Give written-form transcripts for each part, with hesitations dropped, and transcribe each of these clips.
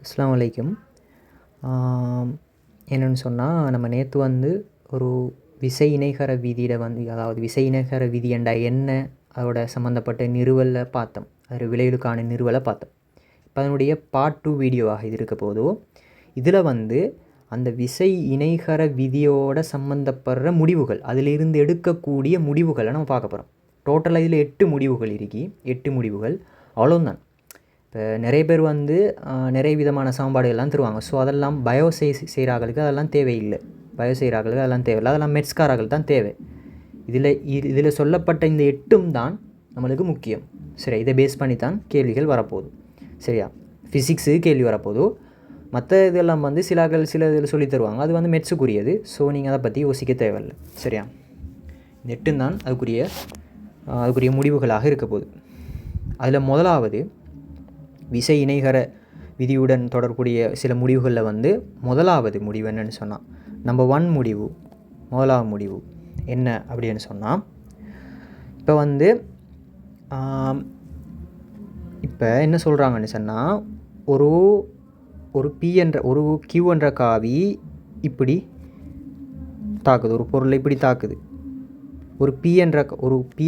அஸ்ஸலாமு அலைக்கும். என்னென்னு சொன்னால், நம்ம நேற்று வந்து ஒரு விசை இணைகர விதியில் வந்து, அதாவது விசை இணைகர விதி என்ற என்ன, அதோட சம்மந்தப்பட்ட நிறுவலை பார்த்தோம். அது விளைவுக்கான நிறுவலை பார்த்தோம். இப்போ அதனுடைய பார்ட் 2 வீடியோவாக இது இருக்க போதோ, இதில் வந்து அந்த விசை இணைகர விதியோட சம்மந்தப்படுற முடிவுகள், அதிலிருந்து எடுக்கக்கூடிய முடிவுகளை நம்ம பார்க்க போகிறோம். டோட்டலாக இதில் 8 முடிவுகள் இருக்கி, 8 முடிவுகள் அவ்வளோதான். இப்போ நிறைய பேர் வந்து நிறைய விதமான சமன்பாடுகள்லாம் தருவாங்க. ஸோ அதெல்லாம் பயோ செய்கிறார்களுக்கு அதெல்லாம் தேவையில்லை. பயோ செய்கிறார்களுக்கு அதெல்லாம் தேவையில்லை. அதெல்லாம் மெட்ஸ்காரர்கள் தான் தேவை. இதில் சொல்லப்பட்ட இந்த 8ம் தான் நம்மளுக்கு முக்கியம். சரி, இதை பேஸ் பண்ணி தான் கேள்விகள் வரப்போகுது. சரியா? ஃபிசிக்ஸு கேள்வி வரப்போகுது. மற்ற இதெல்லாம் வந்து சில இதில் சொல்லி தருவாங்க. அது வந்து மெட்ஸுக்குரியது. ஸோ நீங்கள் அதை பற்றி யோசிக்க தேவையில்லை. சரியா? இந்த 8ம் தான் அதுக்குரிய முடிவுகளாக இருக்க போகுது. அதில் முதலாவது விசை இணைகர விதியுடன் தொடர்புடைய சில முடிவுகளில் வந்து முதலாவது முடிவு என்னென்னு சொன்னால், நம்பர் 1 முடிவு, முதலாவது முடிவு என்ன அப்படின்னு சொன்னால், இப்போ வந்து இப்போ என்ன சொல்கிறாங்கன்னு சொன்னால், ஒரு Q என்ற காவி இப்படி தாக்குது, ஒரு பொருளை இப்படி தாக்குது. ஒரு P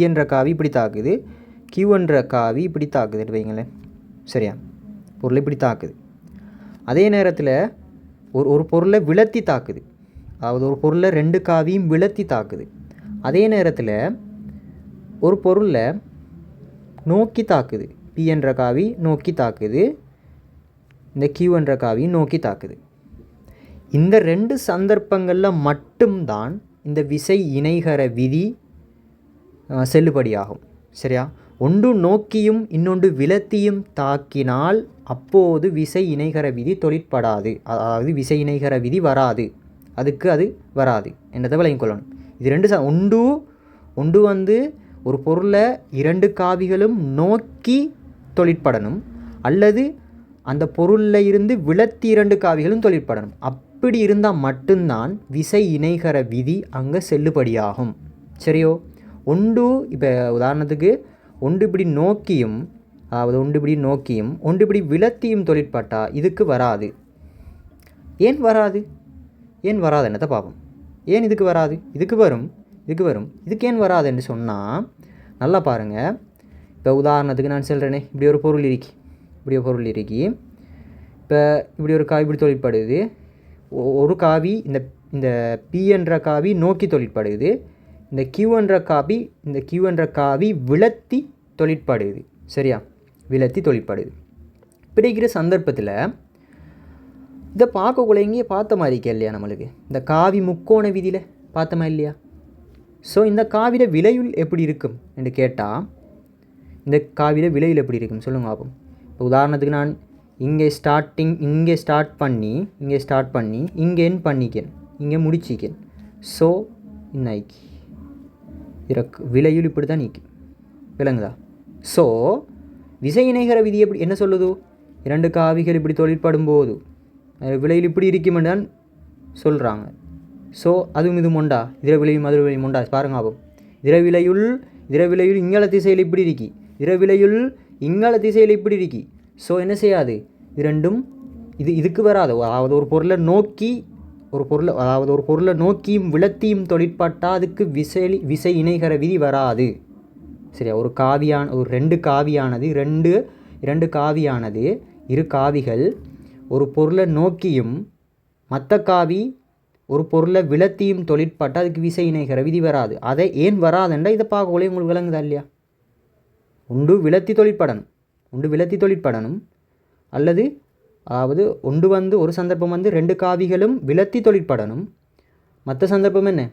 என்ற காவி இப்படி தாக்குது, Q என்ற காவி இப்படி தாக்குது வைங்களேன். சரியா? பொருளை இப்படி தாக்குது. அதே நேரத்தில் ஒரு பொருளை விலத்தி தாக்குது. அதாவது ஒரு பொருளை 2 காவியும் விலத்தி தாக்குது. அதே நேரத்தில் ஒரு பொருளை நோக்கி தாக்குது. P என்ற காவி நோக்கி தாக்குது, இந்த Q என்ற காவி நோக்கி தாக்குது. இந்த 2 சந்தர்ப்பங்களில் மட்டும்தான் இந்த விசை இணைகர விதி செல்லுபடியாகும். சரியா? ஒன்று நோக்கியும் இன்னொன்று விலத்தியும் தாக்கினால் அப்போது விசை இணைகர விதி தொழிற்படாது. அதாவது விசை இணைகர விதி வராது. அது வராது என்றதை விளங்கிக் கொள்ளணும். இது 2 ஒன்று வந்து ஒரு பொருளை 2 காவிகளும் நோக்கி தொழிற்படணும், அல்லது அந்த பொருளில் இருந்து விலத்தி 2 காவிகளும் தொழிற்படணும். அப்படி இருந்தால் மட்டும்தான் விசை இணைகர விதி அங்கே செல்லுபடியாகும். சரியோ? இப்போ உதாரணத்துக்கு ஒன்று இப்படி நோக்கியும், அதாவது ஒன்று இப்படி நோக்கியும் ஒன்று இப்படி விலத்தியும் தொழிற்பட்டால் இதுக்கு வராது. ஏன் வராது என்னத்தை பார்ப்போம். ஏன் இதுக்கு வராது? இதுக்கு வரும். இதுக்கு ஏன் வராதுன்னு சொன்னால், நல்லா பாருங்கள். இப்போ உதாரணத்துக்கு நான் சொல்கிறேனே, இப்படி ஒரு பொருள் இருக்கி, இப்போ இப்படி ஒரு காவி இப்படி தொழிற்படுது. ஒரு காவி இந்த P என்ற காவி நோக்கி தொழிற்படுது. இந்த Q என்ற காவி விலத்தி தொழிற்படுது. சரியா? விலத்தி தொழிற்படுது. பிடிக்கிற சந்தர்ப்பத்தில் இதை பார்க்கக்குள்ள எங்கேயே பார்த்த மாதிரி இருக்கே இல்லையா நம்மளுக்கு? இந்த காவி முக்கோண விதியில் பார்த்தமா இல்லையா? ஸோ இந்த காவியில் விளையுள் எப்படி இருக்கும் என்று கேட்டால், இந்த காவியில் விளையுள் எப்படி இருக்கும் சொல்லுங்க பார்ப்போம். இப்போ உதாரணத்துக்கு நான் இங்கே ஸ்டார்ட் பண்ணி இங்கே என் பண்ணிக்கேன், இங்கே முடிச்சிக்கேன். ஸோ இன்னைக்கு விளையுள் இப்படி தான் நீக்கி விளங்குதா? ஸோ விசை இணைகர விதி எப்படி என்ன சொல்லுது? 2 காவிகள் இப்படி தொழிற்படும் போது விளையுள் இப்படி இருக்குமென்னு தான் சொல்கிறாங்க. ஸோ அதுவும் இது மொண்டா, இதிர விளையும் மதுர விளையும் மொண்டா பாருங்க ஆகும். இதிர விளையுள் இங்கால திசையில் இப்படி இருக்கி, இதிர விளையுள் இங்கால திசையில் இப்படி இருக்கி. ஸோ என்ன செய்யாது? இதுக்கு வராது. அதாவது ஒரு பொருளை நோக்கியும் விலத்தியும் தொழிற்பட்டால் அதுக்கு விசை இணைகர விதி வராது. சரியா? ஒரு 2 காவியானது 2 காவிகள் ஒரு பொருளை நோக்கியும் மற்ற காவி ஒரு பொருளை விலத்தியும் தொழிற்பட்டால் அதுக்கு விசை இணைகர விதி வராது. அதை ஏன் வராதுன்றா இதை பார்க்கக்குள்ளே உங்களுக்கு விளங்குதா இல்லையா? ஒன்று விலத்தி தொழிற்படணும், அல்லது அதாவது ஒரு சந்தர்ப்பம் 2 காவிகளும் விலத்தி தொழிற்படணும். மற்ற சந்தர்ப்பம் என்ன?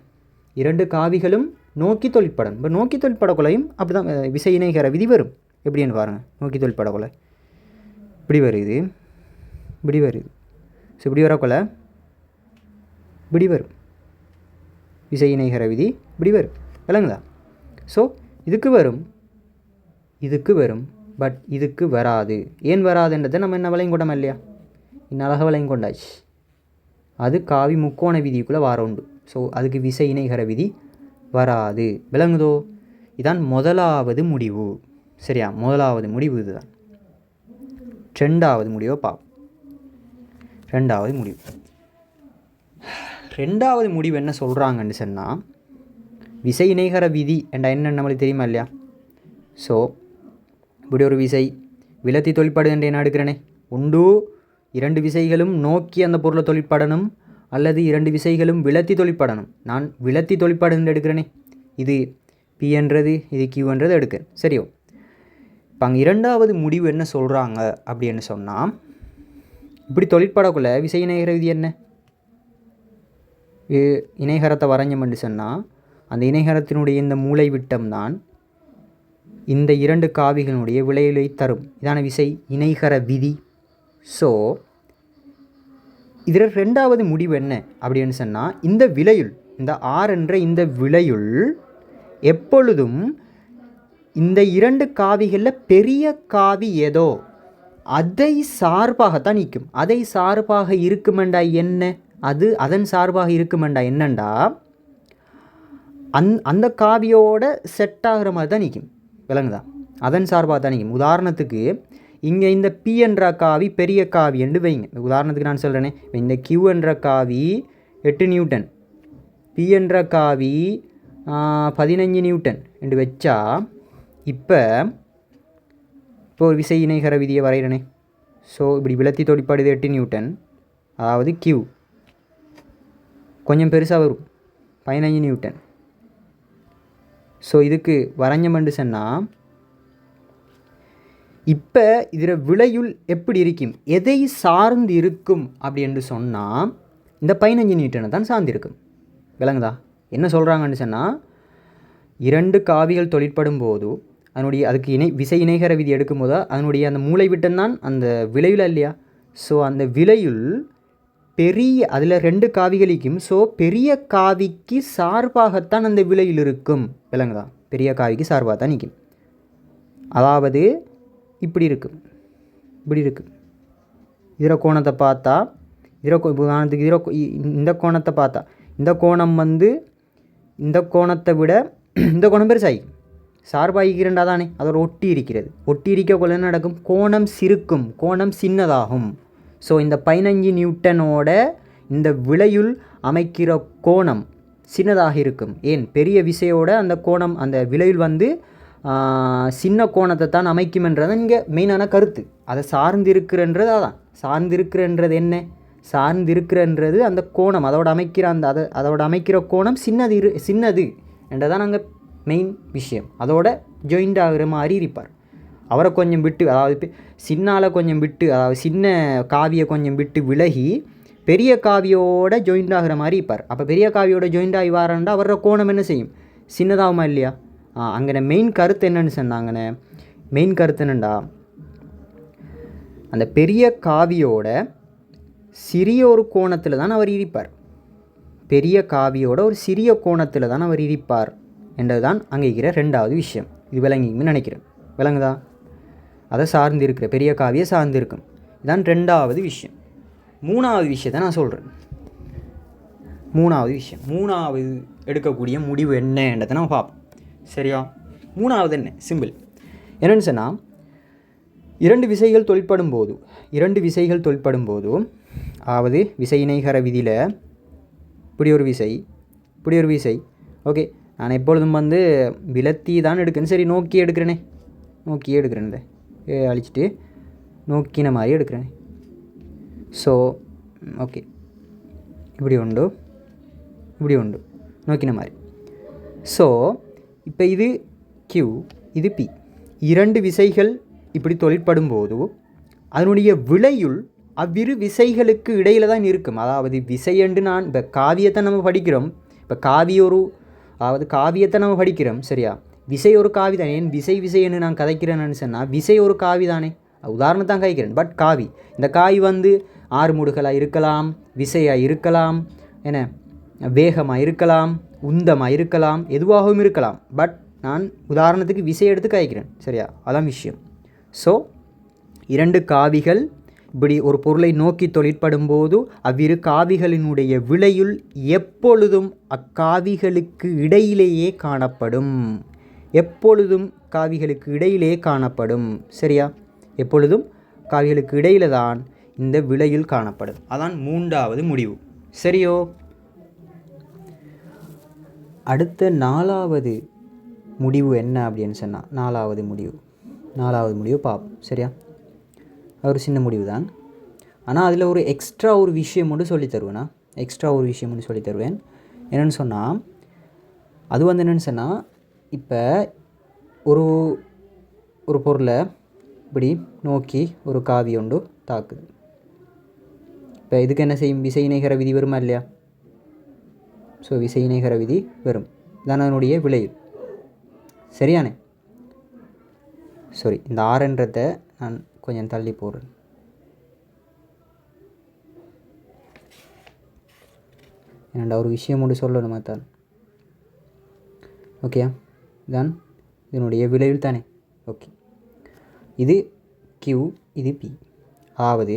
2 காவிகளும் நோக்கி தொழிற்படணும். இப்போ நோக்கி தொழிற்படக்குள்ளையும் அப்படி தான் விசை இணைகர விதி வரும். எப்படின்னு பாருங்கள். நோக்கி தொழிற்படக்குள்ள இப்படி வருது. ஸோ இப்படி வரக்குள்ள இப்படி வரும் விசை இணைகர விதி. இப்படி வரும். விளங்குதா? ஸோ இதுக்கு வரும், பட் இதுக்கு வராது. ஏன் வராதுன்றதை நம்ம என்ன விளையும் கொண்டோம் இல்லையா? இன்னழக விளையும் கொண்டாச்சு. அது காவி முக்கோண விதிக்குள்ளே உண்டு. ஸோ அதுக்கு விசை இணைகர விதி வராது. விளங்குதோ? இதான் முதலாவது முடிவு. சரியா? முதலாவது முடிவு இதுதான். 2வது முடிவை பார்ப்போம். ரெண்டாவது முடிவு. ரெண்டாவது முடிவு என்ன சொல்கிறாங்கன்னு சொன்னால், விசை இணைகர விதி என்ற என்னென்னு நம்மளுக்கு தெரியுமா இல்லையா? ஸோ இப்படி ஒரு விசை விலத்தி தொழிற்படுது என்று என்ன எடுக்கிறேனே, உண்டு 2 விசைகளும் நோக்கி அந்த பொருளை தொழிற்படணும், அல்லது 2 விசைகளும் விலத்தி தொழிற்படணும். நான் விலத்தி தொழிற்படுன்னு எடுக்கிறேனே, இது பி என்றது இது கியூன்றது எடுக்கிறேன். சரியோ? இப்போ அங்கே இரண்டாவது முடிவு என்ன சொல்கிறாங்க அப்படின்னு சொன்னால், இப்படி தொழிற்படக்குள்ள விசை இணைகர விதி என்ன? இணைகரத்தை வரைஞ்சோம்னு சொன்னால், அந்த இணைகரத்தினுடைய இந்த மூலை விட்டம் தான் இந்த 2 காவிகளுடைய விளைவை தரும். இதான விசை இணைகர விதி. ஸோ இதில் ரெண்டாவது முடிவு என்ன அப்படின்னு சொன்னால், இந்த விளையுள், இந்த ஆர் என்ற இந்த விளையுள் எப்பொழுதும் இந்த 2 காவிகளில் பெரிய காவி ஏதோ அதை சார்பாகத்தான் நிற்கும். அதை சார்பாக இருக்குமெண்டா என்ன? அது அதன் சார்பாக இருக்குமெண்டா என்னண்டா, அந்த காவியோட செட் ஆகிற மாதிரி தான் நிற்கும். விளங்குதா? அதன் சார்பாக தான் நிற்கும். உதாரணத்துக்கு இங்கே இந்த பி என்ற காவி பெரிய காவி என்று வைங்க. உதாரணத்துக்கு நான் சொல்கிறேனே, இந்த கியூ என்ற காவி 8 நியூட்டன், பி என்ற காவி 15 நியூட்டன் என்று வச்சா, இப்போ ஒரு விசை இணைகர விதியை வரைகிறனே. ஸோ இப்படி விலத்தி தொழிற்படுது 8 நியூட்டன், அதாவது கியூ கொஞ்சம் பெருசாக வரும் 15 நியூட்டன். ஸோ இதுக்கு வரைஞ்சமென்று சொன்னால், இப்போ இதில் விளையுள் எப்படி இருக்கும், எதை சார்ந்து இருக்கும் அப்படி என்று சொன்னால், இந்த 15 நியூட்டனை தான் சார்ந்து இருக்கும். விளங்குதா? என்ன சொல்கிறாங்கன்னு சொன்னால், 2 காவிகள் தொழிற்படும் போது அதுக்கு விசை இணைகர விதி எடுக்கும்போது அதனுடைய அந்த மூளை விட்டம்தான் அந்த விளையுள் இல்லையா? ஸோ அந்த விளையுள் பெரிய, அதில் 2 காவிகளுக்கும், ஸோ பெரிய காவிக்கு சார்பாகத்தான் அந்த விளையுள் இருக்கும். விளங்குதா? பெரிய காவிக்கு சார்பாக தான் நிற்கும். அதாவது இப்படி இருக்கும், இப்படி இருக்கும். இதில் கோணத்தை பார்த்தா, உதாரணத்துக்கு இந்த கோணத்தை பார்த்தா, இந்த கோணம் வந்து இந்த கோணத்தை விட இந்த கோணம் பெருசாகி சார்பாகிக்கிறண்டா தானே, அதோட ஒட்டி இருக்கிறது. ஒட்டி இருக்கக்குள்ள என்ன நடக்கும்? கோணம் சிறுக்கும், கோணம் சின்னதாகும். ஸோ இந்த 15 நியூட்டனோட இந்த விளையுள் அமைக்கிற கோணம் சின்னதாக இருக்கும். ஏன்? பெரிய விசையோட அந்த கோணம், அந்த விளையுள் வந்து சின்ன கோணத்தை தான் அமைக்கும்ன்றதை இங்கே மெயினான கருத்து. அதை சார்ந்திருக்கிறன்றது அதான். சார்ந்திருக்கிறன்றது என்ன? சார்ந்திருக்கிறன்றது அந்த கோணம், அதோட அமைக்கிற அதோட அமைக்கிற கோணம் சின்னது என்றதான் நாங்கள் மெயின் விஷயம். அதோட ஜாயிண்ட் ஆகிற மாதிரி இருப்பார். அவரை கொஞ்சம் விட்டு, அதாவது சின்னால் கொஞ்சம் விட்டு, அதாவது சின்ன காவியை கொஞ்சம் விட்டு விலகி பெரிய காவியோட ஜாயிண்ட் ஆகிற மாதிரி இருப்பார். அப்போ பெரிய காவியோட ஜாயிண்ட் ஆகி வாரண்டா அவரோட கோணம் என்ன செய்யும்? சின்னதாகுமா இல்லையா? அங்கே மெயின் கருத்து என்னன்னு சொன்னாங்கண்ணே, மெயின் கருத்து என்னண்டா, அந்த பெரிய காவியோட சிறிய ஒரு கோணத்தில் தான் அவர் இருப்பார். பெரிய காவியோட ஒரு சிறிய கோணத்தில் தான் அவர் இருப்பார் என்றது தான் அங்கே இருக்கிற ரெண்டாவது விஷயம். இது விளங்கின்னு நினைக்கிறேன். விளங்குதா? அதை சார்ந்து இருக்கிற பெரிய காவியை சார்ந்து இருக்கும். இதுதான் ரெண்டாவது விஷயம். மூணாவது விஷயத்தை நான் சொல்கிறேன். மூணாவது எடுக்கக்கூடிய முடிவு என்னன்றதை நான் பார்ப்போம். சரியா? மூணாவது என்ன? சிம்பிள். என்னென்னு சொன்னால், 2 விசைகள் தொழிற்படும் போது அதாவது விசை இணைகர விதியில் இப்படி ஒரு விசை, ஓகே, நான் எப்பொழுதும் வந்து விலத்தி தான் எடுக்கிறேன். சரி, நோக்கி எடுக்கிறேனே, அழிச்சிட்டு நோக்கின மாதிரி எடுக்கிறேனே. ஸோ ஓகே, இப்படி உண்டு நோக்கின மாதிரி. ஸோ இப்போ இது Q, இது P. 2 விசைகள் இப்படி தொழிற்படும் போது அதனுடைய விளையுள் அவ்விரு விசைகளுக்கு இடையில் தான் இருக்கும். அதாவது விசை என்று நான் இப்போ காவியத்தை நம்ம படிக்கிறோம். இப்போ காவியத்தை நம்ம படிக்கிறோம். சரியா? விசை ஒரு காவி தானே. ஏன் விசைன்னு நான் கதைக்கிறேன்னு சொன்னால், விசை ஒரு காவி தானே. உதாரணத்தான் கதைக்கிறேன். பட் காவி, இந்த காவி வந்து ஆறுமுடுகளாக இருக்கலாம், விசையாக இருக்கலாம், என்ன வேகமாக இருக்கலாம், உந்தமாக இருக்கலாம், எதுவாகவும் இருக்கலாம். பட் நான் உதாரணத்துக்கு விசை எடுத்து கதைக்கிறேன். சரியா? அதான் விஷயம். ஸோ 2 காவிகள் இப்படி ஒரு பொருளை நோக்கி தொழிற்படும் போது அவ்விரு காவிகளினுடைய விளையுள் எப்பொழுதும் அக்காவிகளுக்கு இடையிலேயே காணப்படும். சரியா? எப்பொழுதும் காவிகளுக்கு இடையில தான் இந்த விளையில் காணப்படும். அதான் 3வது முடிவு. சரியோ? அடுத்த 4வது முடிவு என்ன அப்படின்னு சொன்னால், 4வது முடிவு பார்ப்போம். சரியா? ஒரு சின்ன முடிவு தான், ஆனால் அதில் ஒரு எக்ஸ்ட்ரா ஒரு விஷயம் மட்டும் சொல்லித்தருவேண்ணா. சொல்லித்தருவேன். என்னென்னு சொன்னால், அது வந்து என்னென்னு சொன்னால், இப்போ ஒரு பொருளை இப்படி நோக்கி ஒரு காவி ஒன்று தாக்குது. இப்போ இதுக்கு என்ன செய்யும்? விசை இணைகர விதி வருமா இல்லையா? ஸோ விசை இணைகர விதி வரும். இதான் அதனுடைய விளைவு. சரியானே? சாரி, இந்த ஆறுன்றதை நான் கொஞ்சம் தள்ளி போடுறேன். ஏன்டா ஒரு விஷயம் ஒன்று சொல்லணுமா தான்? ஓகேயா? தான் இதனுடைய விளைவில் தானே. ஓகே, இது Q, இது P. அதாவது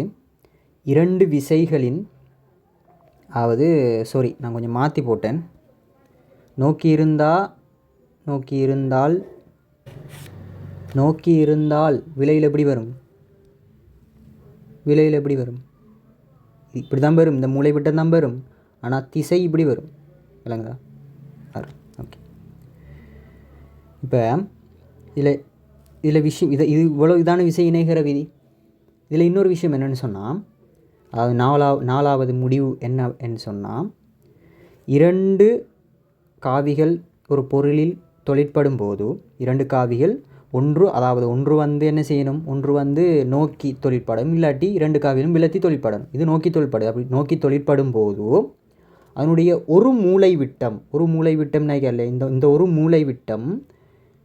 2 விசைகளின், நான் கொஞ்சம் மாற்றி போட்டேன். நோக்கி இருந்தால் விலையில் எப்படி வரும்? இப்படி தான் வரும். இந்த மூளை விட்டம் தான் வரும். ஆனால் திசை இப்படி வரும். விளங்குதா? ஓகே. இப்போ இதில் விஷயம் இது இவ்வளோ இதான விசை இணைகர விதி. இதில் இன்னொரு விஷயம் என்னென்னு சொன்னால், அதாவது 4வது முடிவு என்னன்னு சொன்னால், 2 காவிகள் ஒரு பொருளில் தொழிற்படும் போது 2 காவிகள் ஒன்று வந்து என்ன செய்யணும்? ஒன்று வந்து நோக்கி தொழிற்படும், இல்லாட்டி 2 காவிகளும் விலத்தி தொழிற்படணும். இது நோக்கி தொழிற்படும். அப்படி நோக்கி தொழிற்படும் போது அதனுடைய ஒரு மூளை விட்டம்னா இந்த ஒரு மூளை விட்டம்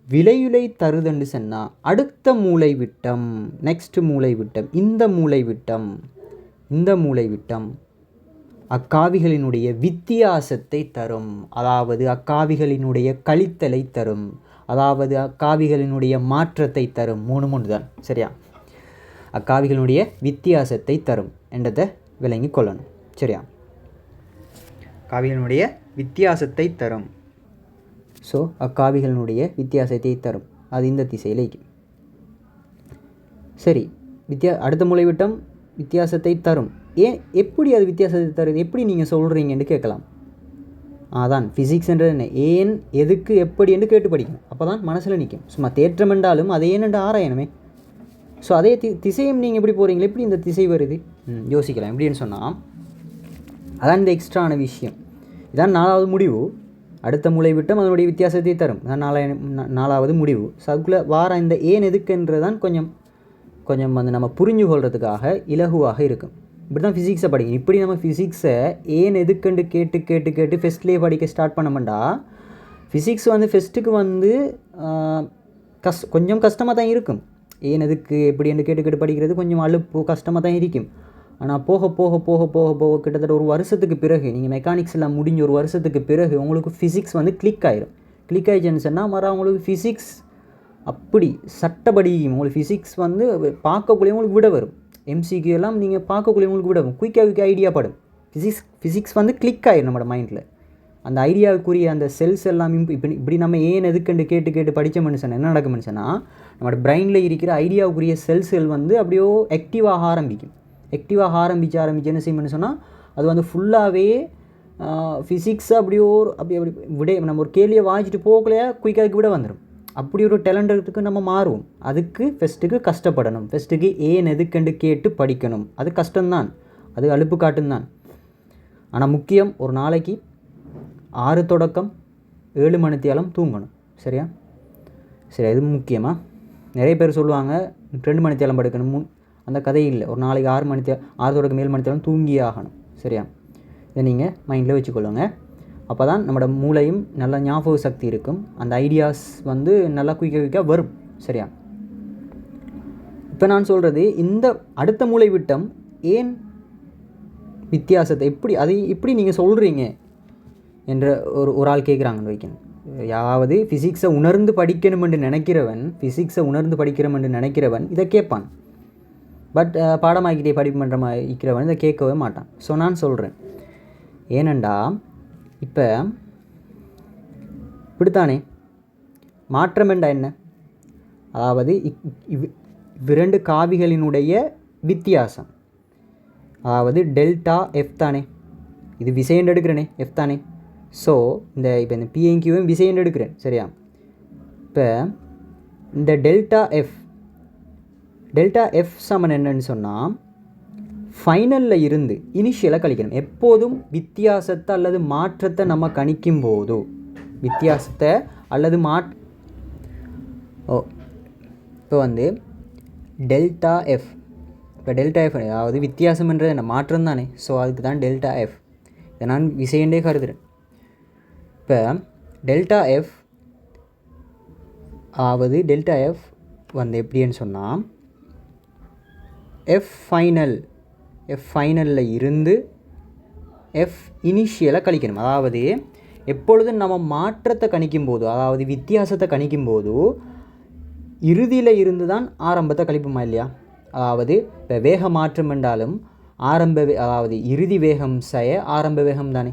விளையுலை தருதண்டு சொன்னால் அடுத்த மூளை விட்டம், நெக்ஸ்ட் மூளை விட்டம், இந்த மூளை விட்டம் அக்காவிகளினுடைய வித்தியாசத்தை தரும். அதாவது அக்காவிகளினுடைய கழித்தலை தரும். அதாவது அக்காவிகளினுடைய மாற்றத்தை தரும். 3 தான். சரியா? அக்காவிகளினுடைய வித்தியாசத்தை தரும் என்றதை விளங்கி கொள்ளணும். சரியா? காவிகளினுடைய வித்தியாசத்தை தரும். ஸோ அக்காவிகளினுடைய வித்தியாசத்தை தரும். அது இந்த திசையில் இருக்கும். சரி, அடுத்த மூளை விட்டம் வித்தியாசத்தை தரும். எப்படி அது வித்தியாசத்தை தருது? எப்படி நீங்கள் சொல்கிறீங்கன்னு கேட்கலாம். அதான் ஃபிசிக்ஸ்ன்றது என்ன? ஏன், எதுக்கு, எப்படி என்று கேட்டு படிக்கணும். அப்போ தான் மனசில் நிற்கும். சும்மா தேற்றம் என்றாலும் அதை ஏனென்று ஆராயணுமே. ஸோ அதே திசையும் நீங்கள் எப்படி போகிறீங்களே, எப்படி இந்த திசை வருது யோசிக்கலாம். எப்படின்னு சொன்னால், அதான் இந்த எக்ஸ்ட்ரான விஷயம். இதான் 4வது முடிவு. அடுத்த மூளை விட்டம் அதனுடைய வித்தியாசத்தை தரும். அதான் 4வது முடிவு. ஸோ அதுக்குள்ளே வார இந்த ஏன் எதுக்குன்றதான் கொஞ்சம் வந்து நம்ம புரிஞ்சு கொள்றதுக்காக இலகுவாக இருக்கும். இப்படி தான் ஃபிசிக்ஸை படிக்கணும். இப்படி நம்ம ஃபிசிக்ஸை ஏன் எதுக்குண்டு கேட்டு ஃபெஸ்ட்லேயே படிக்க ஸ்டார்ட் பண்ணோம்டா, ஃபிசிக்ஸ் வந்து ஃபெஸ்ட்டுக்கு வந்து கொஞ்சம் கஷ்டமாக தான் இருக்கும். ஏன் எதுக்கு எப்படின்னு கேட்டு படிக்கிறது கொஞ்சம் அலுப்பு கஷ்டமாக தான் இருக்கும். ஆனால் போக கிட்டத்தட்ட ஒரு வருஷத்துக்கு பிறகு, நீங்கள் மெக்கானிக்ஸ் எல்லாம் முடிஞ்ச ஒரு வருஷத்துக்கு பிறகு உங்களுக்கு ஃபிசிக்ஸ் வந்து கிளிக் ஆகிடுச்சுன்னு சொன்னால் உங்களுக்கு ஃபிசிக்ஸ் அப்படி சட்டப்படி உங்களுக்கு ஃபிசிக்ஸ் வந்து பார்க்கக்குள்ளே உங்களுக்கு விட வரும். எம்சிக்கு எல்லாம் நீங்கள் பார்க்கக்குள்ளே உங்களுக்கு விட வரும். குயிக்காக ஐடியா படும். ஃபிசிக்ஸ் வந்து கிளிக் ஆகிடும் நம்மளோட மைண்டில். அந்த ஐடியாவுக்குரிய அந்த செல்ஸ் எல்லாம் இப்படி நம்ம ஏன் எதுக்குண்டு கேட்டு படித்தோம்னு சொன்னால் என்ன நடக்கும்னு சொன்னால், நம்மளோட பிரெயினில் இருக்கிற ஐடியாவுக்குரிய செல்ஸ்கள் வந்து அப்படியோ ஆக்டிவாக ஆரம்பிக்கும். ஆரம்பிச்சு என்ன செய்யணும்னு சொன்னால், அது வந்து ஃபுல்லாகவே ஃபிசிக்ஸை அப்படி விட, நம்ம ஒரு கேள்வியை வாங்கிட்டு போகலையா குயிக்காக விட வந்துடும். அப்படி ஒரு டேலண்ட்டுக்கு நம்ம மாறுவோம். அதுக்கு ஃபஸ்ட்டுக்கு கஷ்டப்படணும். ஃபஸ்ட்டுக்கு ஏன் எதுக்குண்டு கேட்டு படிக்கணும். அது கஷ்டம்தான், அது அலுப்பு காட்டும்தான். ஆனால் முக்கியம், ஒரு நாளைக்கு 6 தொடக்கம் 7 மணித்தியாலம் தூங்கணும். சரியா? சரி, அது முக்கியமாக நிறைய பேர் சொல்லுவாங்க 2 மணித்தியாலம் படுக்கணும். அந்த கதை இல்லை. ஒரு நாளைக்கு 6 தொடக்கம் 7 மணித்தியாலம் தூங்கியே ஆகணும். சரியா? இதை நீங்கள் மைண்டில் வச்சுக்கொள்ளுங்க. அப்போ தான் நம்மளோட மூளையும் நல்ல ஞாபக சக்தி இருக்கும். அந்த ஐடியாஸ் வந்து நல்லா குயிக்காக வரும். சரியா? இப்போ நான் சொல்கிறது, இந்த அடுத்த மூளை விட்டம் ஏன் வித்தியாசத்தை எப்படி நீங்கள் சொல்கிறீங்க என்ற ஒரு ஆள் கேட்குறாங்கன்னு வைக்கணும். யாவது ஃபிசிக்ஸை உணர்ந்து படிக்கணும் என்று நினைக்கிறவன் இதை கேட்பான். பட் பாடமாக்கிட்டே படிப்பு பண்ணுற மாதிரி இருக்கிறவன் இதை கேட்கவே மாட்டான். ஸோ நான் சொல்கிறேன், ஏனண்டா இப்போ இப்படித்தானே மாற்றம் என்றா என்ன? அதாவது 2 காவிகளினுடைய வித்தியாசம். அதாவது டெல்டா எஃப் தானே, இது விசைன்னு எடுக்கிறேனே எஃப் தானே. ஸோ இப்போ இந்த பிஎன்கியூவும் விசைன்னு எடுக்கிறேன் சரியா. இப்போ இந்த டெல்டா எஃப் சமன் என்னன்னு சொன்னால் ஃபைனலில் இருந்து இனிஷியலாக கழிக்கணும். எப்போதும் வித்தியாசத்தை அல்லது மாற்றத்தை நம்ம கணிக்கும் போது வித்தியாசத்தை அல்லது இப்போ வந்து டெல்டா எஃப், இப்போ டெல்டா எஃப் அதாவது வித்தியாசம்ன்றது என்ன, மாற்றம் தானே. ஸோ அதுக்கு தான் டெல்டா எஃப், இதை நான் விசையண்டே கருதுகிறேன். இப்போ டெல்டா எஃப் அதாவது டெல்டா எஃப் வந்து எப்படின்னு சொன்னால் எஃப் ஃபைனலில் இருந்து எஃப் இனிஷியலாக கழிக்கணும். அதாவது எப்பொழுதும் நம்ம மாற்றத்தை கணிக்கும் போது அதாவது வித்தியாசத்தை கணிக்கும் போது இறுதியில் இருந்து தான் ஆரம்பத்தை கழிப்போமா இல்லையா. அதாவது இப்போ வேக மாற்றம் என்றாலும் அதாவது இறுதி வேகம் ஆரம்ப வேகம் தானே,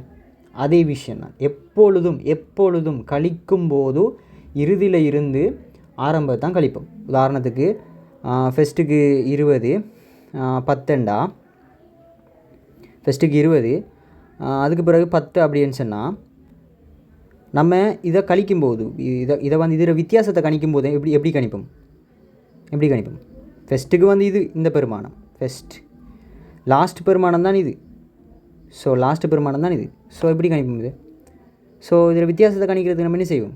அதே விஷயம் தான். எப்பொழுதும் கழிக்கும் போது இறுதியில் இருந்து ஆரம்பத்தை தான் கழிப்போம். உதாரணத்துக்கு ஃபஸ்ட்டுக்கு 20 10 ஃபஸ்ட்டுக்கு 20 அதுக்கு பிறகு 10 அப்படின்னு சொன்னால் நம்ம இதை கழிக்கும்போது இதை வந்து இதில் வித்தியாசத்தை கணிக்கும் போது எப்படி கணிப்போம் ஃபஸ்ட்டுக்கு வந்து இந்த பெருமானம் ஃபஸ்ட், லாஸ்ட் பெருமானம் தான் இது. ஸோ லாஸ்ட் பெருமானம் தான் இது. ஸோ எப்படி கணிப்போம் இது? ஸோ இதில் வித்தியாசத்தை கணிக்கிறதுக்கு நம்ம என்ன செய்வோம்?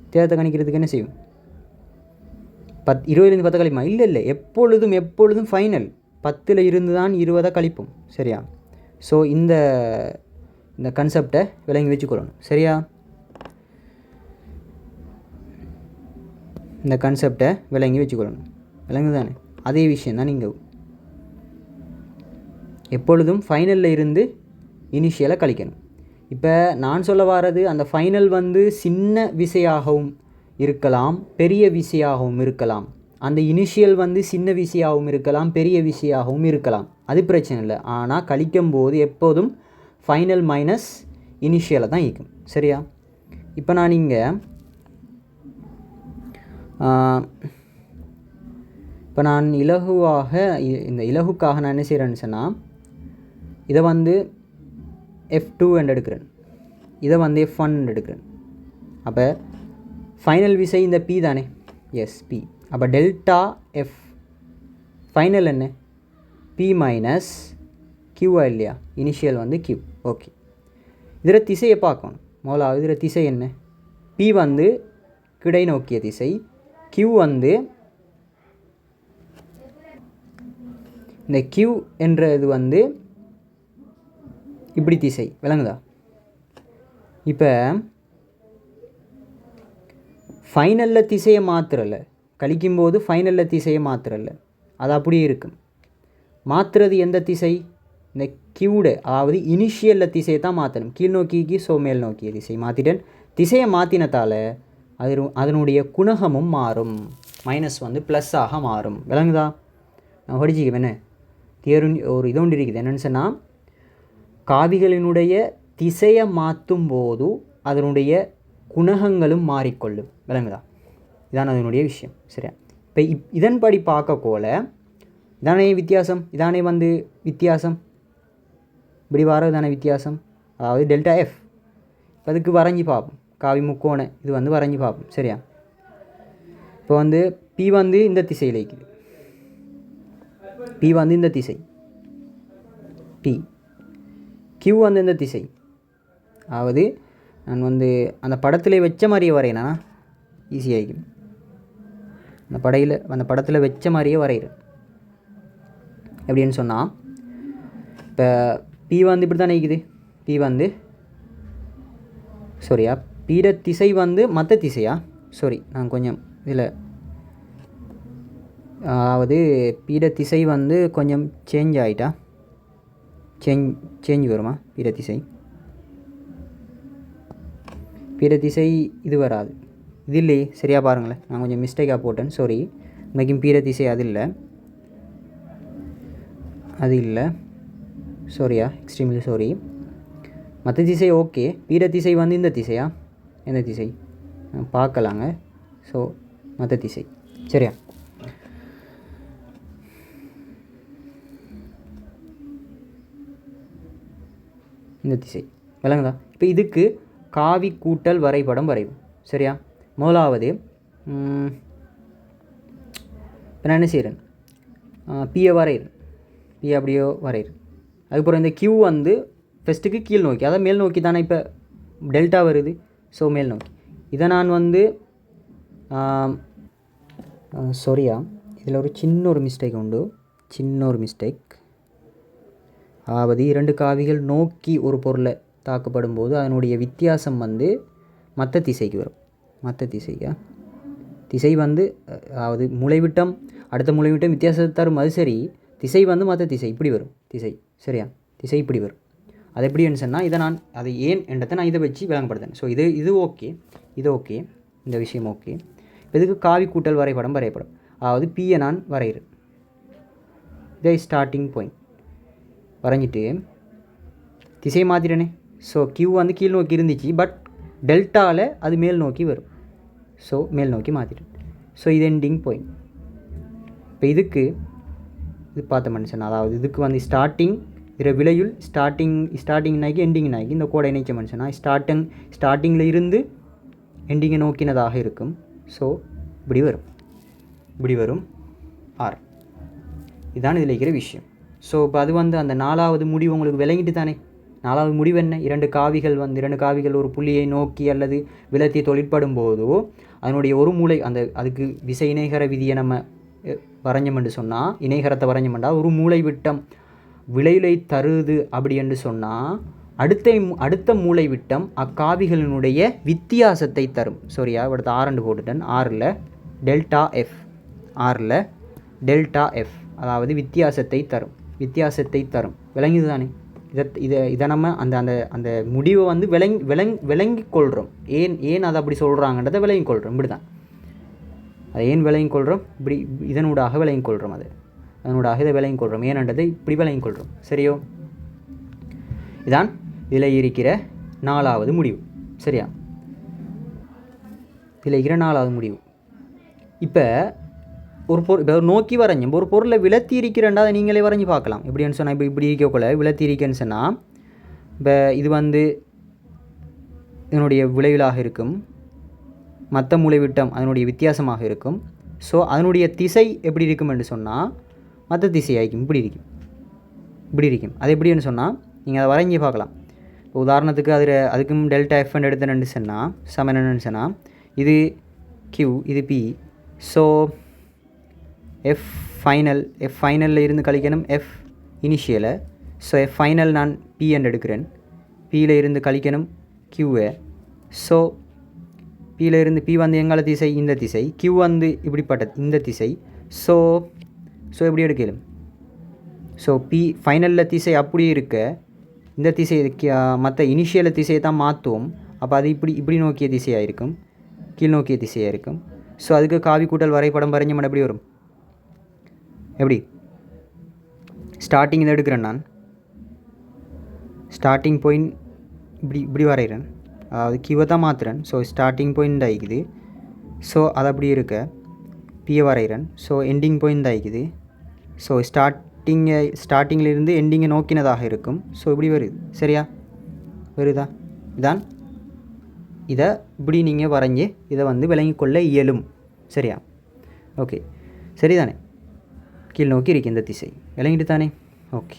வித்தியாசத்தை கணிக்கிறதுக்கு என்ன செய்வோம்? 20 10 கழிப்போமா? இல்லை, எப்பொழுதும் ஃபைனல் 10 இருந்து தான் 20 கழிப்போம் சரியா. ஸோ இந்த கன்செப்டை விளங்கி வச்சுக்கொள்ளணும் சரியா. இந்த கன்செப்டை விளங்கி வச்சுக்கொள்ளணும், விளங்கு தானே. அதே விஷயம் தான் நீங்கள் எப்பொழுதும் ஃபைனலில் இருந்து இனிஷியலாக கழிக்கணும். இப்போ நான் சொல்ல வர்றது அந்த ஃபைனல் வந்து சின்ன விசையாகவும் இருக்கலாம், பெரிய விசையாகவும் இருக்கலாம். அந்த இனிஷியல் வந்து சின்ன விசையாகவும் இருக்கலாம், பெரிய விசையாகவும் இருக்கலாம், அது பிரச்சனை இல்லை. ஆனால் கழிக்கும் போது எப்போதும் ஃபைனல் மைனஸ் இனிஷியலை தான் இருக்கும் சரியா. இப்போ நான் இங்கே இந்த இலகுக்காக நான் என்ன செய்கிறேன்னு சொன்னால் இதை வந்து F2 என்று எடுக்கிறேன், இதை வந்து F1 என்று எடுக்கிறேன். அப்போ ஃபைனல் விசை இந்த P தானே, எஸ் P. அப்போ டெல்டா எஃப் ஃபைனல் என்ன, P மைனஸ் Qவா இல்லையா, இனிஷியல் வந்து Q. ஓகே, இதில் திசையை பார்க்கணும். முதலாவது இதில் திசை என்ன, P வந்து கிடை நோக்கிய திசை, Q வந்து இந்த Q என்றது வந்து இப்படி திசை, விளங்குதா. இப்போ ஃபைனலில் திசையை மாத்திரல, கழிக்கும்போது ஃபைனலில் திசையை மாத்திரல, அது அப்படியே இருக்கும். மாற்றுறது எந்த திசை, இந்த கியூட அதாவது இனிஷியலில் திசையை தான் மாற்றணும். கீழ் நோக்கிக்கு மேல் நோக்கிய திசை மாற்றிட்டேன். திசையை மாற்றினத்தால் அதனுடைய குணகமும் மாறும், மைனஸ் வந்து ப்ளஸ்ஸாக மாறும், விளங்குதா. நான் படிச்சுக்க என்ன தியரி ஒரு இது ஒன்று இருக்குது, என்னென்னு சொன்னால் காவிகளினுடைய திசையை மாற்றும் போது அதனுடைய குணகங்களும் மாறிக்கொள்ளும், விளங்குதா. இதான அதனுடைய விஷயம் சரியா. இப்போ இதன்படி பார்க்கக்கோல இதானே வித்தியாசம், இதானே வந்து வித்தியாசம், இப்படி வர இதான வித்தியாசம், அதாவது டெல்டா எஃப். இப்போ அதுக்கு வரைஞ்சி பார்ப்போம், காவி முக்கோண இது வந்து வரைஞ்சி பார்ப்போம் சரியா. இப்போ வந்து P வந்து இந்த திசையில் இருக்குது, P வந்து இந்த திசை, P Q வந்து இந்த திசை. அதாவது நான் வந்து அந்த படத்தில் வச்ச மாதிரியே வரையினா ஈஸியாகிக்கும். அந்த படத்தில் வச்ச மாதிரியே வரைகிறேன். எப்படின்னு சொன்னால் இப்போ P வந்து இப்படி தானே இருக்குது, P வந்து சாரியா, பீட திசை வந்து மற்ற திசையா, சாரி நான் கொஞ்சம் இதில் அதாவது பீட திசை வந்து கொஞ்சம் சேஞ்ச் ஆகிட்டா, சேஞ்ச் வருமா, பீட திசை இது வராது, இது இல்லையே சரியாக பாருங்களேன், நான் கொஞ்சம் மிஸ்டேக்காக போட்டேன் சாரி. இன்றைக்கும் பீட திசை அது இல்லை சாரியா, எக்ஸ்ட்ரீம்லி சாரி. மற்ற திசை ஓகே, பீட திசை வந்து இந்த திசையா, எந்த திசை பார்க்கலாங்க. ஸோ மற்ற திசை சரியா. இந்த திசை. விளங்குதா? இப்போ இதுக்கு காவி கூட்டல் வரைபடம் வரைவோம். சரியா? முதலாவது இப்போ நான் என்ன செய்கிறேன், பியை வரைகிறேன். பி அப்படியோ வரைகிறேன். அதுக்கப்புறம் இந்த கியூ வந்து ஃபஸ்ட்டுக்கு கீழ் நோக்கி, அதாவது மேல் நோக்கி தானே இப்போ டெல்டா வருது. ஸோ மேல் நோக்கி இதை நான் வந்து சாரியா, இதில் ஒரு சின்ன ஒரு மிஸ்டேக் உண்டு. சின்ன ஒரு மிஸ்டேக். அதாவது 2 காவிகள் நோக்கி ஒரு பொருளை தாக்கப்படும் போது அதனுடைய வித்தியாசம் வந்து மற்ற திசைக்கு வரும். மற்ற திசைக்கா திசை வந்து அதாவது மூளைவிட்டம் அடுத்த மூளைவிட்டம் வித்தியாசத்தை தரும். அது சரி, திசை வந்து மற்ற திசை இப்படி வரும். திசை சரியா, திசை இப்படி வரும். அது எப்படின்னு சொன்னால் இதை நான் அது ஏன் என்றதை நான் இதை வச்சு விளங்கப்படுத்தேன். ஸோ இது ஓகே, இது ஓகே, இந்த விஷயம் ஓகே. இதுக்கு காவி கூட்டல் வரைபடம் வரையப்படும். அதாவது பியை நான் வரைகிறேன். இதை ஸ்டார்டிங் பாயிண்ட் வரைஞ்சிட்டு திசை மாற்றிடனே. ஸோ கியூ வந்து கீழ் நோக்கி இருந்துச்சு, பட் டெல்டாவில் அது மேல் நோக்கி வரும். ஸோ மேல் நோக்கி மாற்றிட்டேன். ஸோ இது எண்டிங் பாயிண்ட். இப்போ இதுக்கு இது பார்த்த மனுஷன், அதாவது இதுக்கு வந்து ஸ்டார்டிங் இதில் விலையுள் ஸ்டார்டிங் நாய்க்கு எண்டிங் நாய்க்கு இந்த கோடை இணைச்ச மனுஷனா ஸ்டார்டிங்கில் இருந்து எண்டிங்கை நோக்கினதாக இருக்கும். ஸோ இப்படி வரும் ஆர். இதுதான் இதில் இருக்கிற விஷயம். ஸோ இப்போ அது வந்து அந்த 4வது முடிவு உங்களுக்கு விளங்கிட்டு தானே. 4வது முடிவு என்ன, 2 காவிகள் ஒரு புள்ளியை நோக்கி அல்லது விலத்தி தொழிற்படும் போதோ அதனுடைய ஒரு மூளை அதுக்கு விசை இணைகர விதியை நம்ம வரைஞ்சோம்னு சொன்னால், இணைகரத்தை வரைஞ்சோம்னா ஒரு மூளை விட்டம் விளைவுலை தருது அப்படி என்று சொன்னால் அடுத்த மூளை விட்டம் அக்காவிகளினுடைய வித்தியாசத்தை தரும். சரியா, இவடுத்த 6 போட்டுட்டேன். 6ல் டெல்டா எஃப் அதாவது வித்தியாசத்தை தரும். விளங்குது தானே? இதை நம்ம அந்த முடிவை வந்து விளங்கி கொள்கிறோம். ஏன் அதை அப்படி சொல்கிறாங்கன்றதை விளங்கி கொள்கிறோம். இப்படி தான் அதை ஏன் விளங்கி கொள்கிறோம், இப்படி இதனூடாக விளங்கி கொள்கிறோம். அதனூடாக இதை விளங்கி கொள்கிறோம். ஏனன்றதை இப்படி விளங்கி கொள்கிறோம். சரியோ? இதான் இதில் இருக்கிற 4வது முடிவு. சரியா, இதில் இருக்கிற 4வது முடிவு. இப்போ ஒரு நோக்கி வரைஞ்சோம், ஒரு பொருளை விலத்தி இருக்கிறேன்டா அதை நீங்களே வரைஞ்சி பார்க்கலாம். எப்படின்னு சொன்னால் இப்படி இருக்கக்குள்ள விலத்தி இருக்கேன்னு சொன்னால் இப்போ இது வந்து இதனுடைய விளைவுகளாக இருக்கும், மற்ற மூளைவிட்டம் அதனுடைய வித்தியாசமாக இருக்கும். ஸோ அதனுடைய திசை எப்படி இருக்கும் என்று சொன்னால் மற்ற திசையாയിരിக்கும். இப்படி இருக்கும். அது எப்படின்னு சொன்னால் நீங்கள் அதை வரைஞ்சி பார்க்கலாம். இப்போ உதாரணத்துக்கு அதுக்கும் டெல்டா எஃப்என் எடுத்தேன்னு சொன்னால் சமன்னு சொன்னால் இது கியூ, இது பி. ஸோ எஃப் ஃபைனலில் இருந்து கழிக்கணும் எஃப் இனிஷியலை. ஸோ எஃப் ஃபைனல் நான் பி என்று எடுக்கிறேன். பியில் இருந்து கழிக்கணும் கியூவை. ஸோ பியில் இருந்து பி வந்து எங்கால திசை, இந்த திசை. கியூ வந்து இப்படிப்பட்டது, இந்த திசை. ஸோ எப்படி எடுக்கலும். ஸோ பி ஃபைனலில் திசை அப்படி இருக்க இந்த திசை மற்ற இனிஷியல் திசையை தான் மாற்றுவோம். அப்போ அது இப்படி நோக்கிய திசையாக இருக்கும், கீழ் நோக்கிய திசையாக இருக்கும். ஸோ அதுக்கு காவி கூட்டல் வரைபடம் வரைஞ்ச எப்படி வரும், எப்படி ஸ்டார்டிங் இதை எடுக்கிறேன் நான். ஸ்டார்டிங் பாயிண்ட் இப்படி வரைகிறேன், அதாவது கியூவை தான் மாற்றுறேன். ஸோ ஸ்டார்டிங் பாயிண்ட் ஆகிக்குது. ஸோ அது அப்படி இருக்க பியை வரைகிறேன். ஸோ எண்டிங் பாயிண்ட் ஆகிக்குது. ஸோ ஸ்டார்டிங்கில் இருந்து எண்டிங்கை நோக்கினதாக இருக்கும். ஸோ இப்படி வருது. சரியா, வருதா? இதான் இதை இப்படி நீங்கள் வரைஞ்சி இதை வந்து விளங்கிக்கொள்ள இயலும். சரியா, ஓகே, சரிதானே? கீழ் நோக்கி இருக்கு இந்த திசை, விளங்கிட்டு தானே? ஓகே,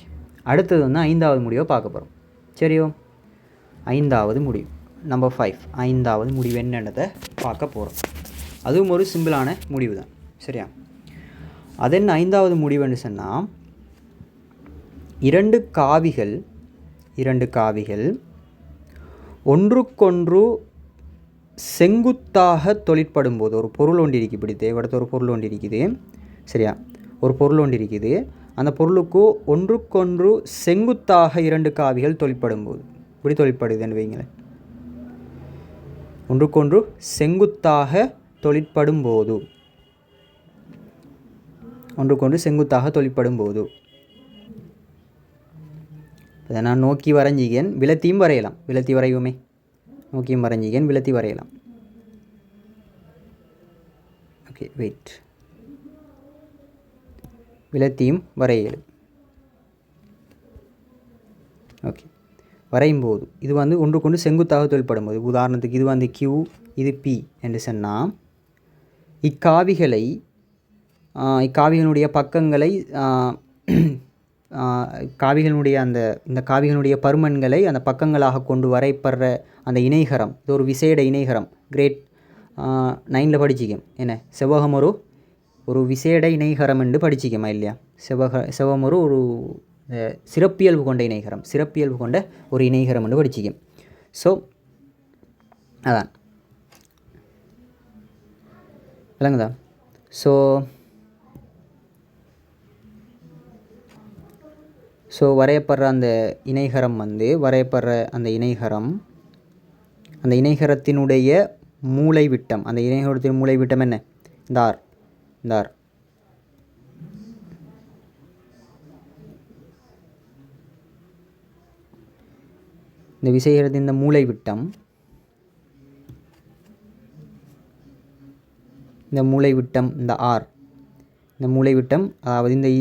அடுத்தது வந்து 5வது முடிவை பார்க்க போகிறோம். சரியோ, 5வது முடிவு நம்பர் 5. 5வது முடிவு என்னன்றதை பார்க்க போகிறோம். அதுவும் ஒரு சிம்பிளான முடிவு தான். சரியா, அது என்ன 5வது முடிவுன்னு சொன்னால், 2 காவிகள் ஒன்றுக்கொன்று செங்குத்தாக தொழிற்படும் போது, ஒரு பொருள் ஒன்று இருக்குது, இப்படி தேவைப்படுத்த ஒரு பொருள் ஒன்று இருக்குது. சரியா, ஒரு பொருள் ஒன்று இருக்குது. அந்த பொருளுக்கு ஒன்றுக்கொன்று செங்குத்தாக 2 காவிகள் தொழிற்படும் போது, இப்படி தொழிற்படுதுன்னு வைங்களேன். ஒன்றுக்கொன்று செங்குத்தாக தொழிற்படும் போது அதை நான் நோக்கி வரைஞ்சிக்கேன், விலத்தியும் வரையலாம். விலத்தி வரையுமே, நோக்கியும் வரைஞ்சிக்கேன், விலத்தி வரையலாம். ஓகே, வெயிட், விலத்தியும் வரையலும். ஓகே, வரையும் போது இது வந்து ஒன்றுக்கொண்டு செங்குத்தாக தொழில்படும் போது, உதாரணத்துக்கு இது வந்து Q, இது P என்று சொன்னால் இக்காவிகளுடைய பக்கங்களை காவிகளுடைய இந்த காவிகளுடைய பருமன்களை அந்த பக்கங்களாக கொண்டு வரைப்படுற அந்த இணைகரம், இது ஒரு விசேட இணைகரம். கிரேட் 9ல் படிச்சிக்கும் என்ன, செவ்வகம் ஒரு விசேட இணைகரம் என்று படிச்சிக்கமா இல்லையா? செவ்வகம் ஒரு சிறப்பியல்பு கொண்ட இணைகரம், சிறப்பியல்பு கொண்ட ஒரு இணைகரம் என்று படிச்சிக்கும். ஸோ அதான் விளங்குதா? ஸோ வரையப்படுற அந்த இணைகரம் வந்து அந்த இணைகரத்தினுடைய மூலை விட்டம், அந்த இணைகரத்தின் மூலை விட்டம் என்ன? இந்த ஆர். இந்த விசைகரத்தின் இந்த மூலை விட்டம், இந்த மூலை விட்டம் இந்த ஆர், இந்த மூலை விட்டம் அதாவது இந்த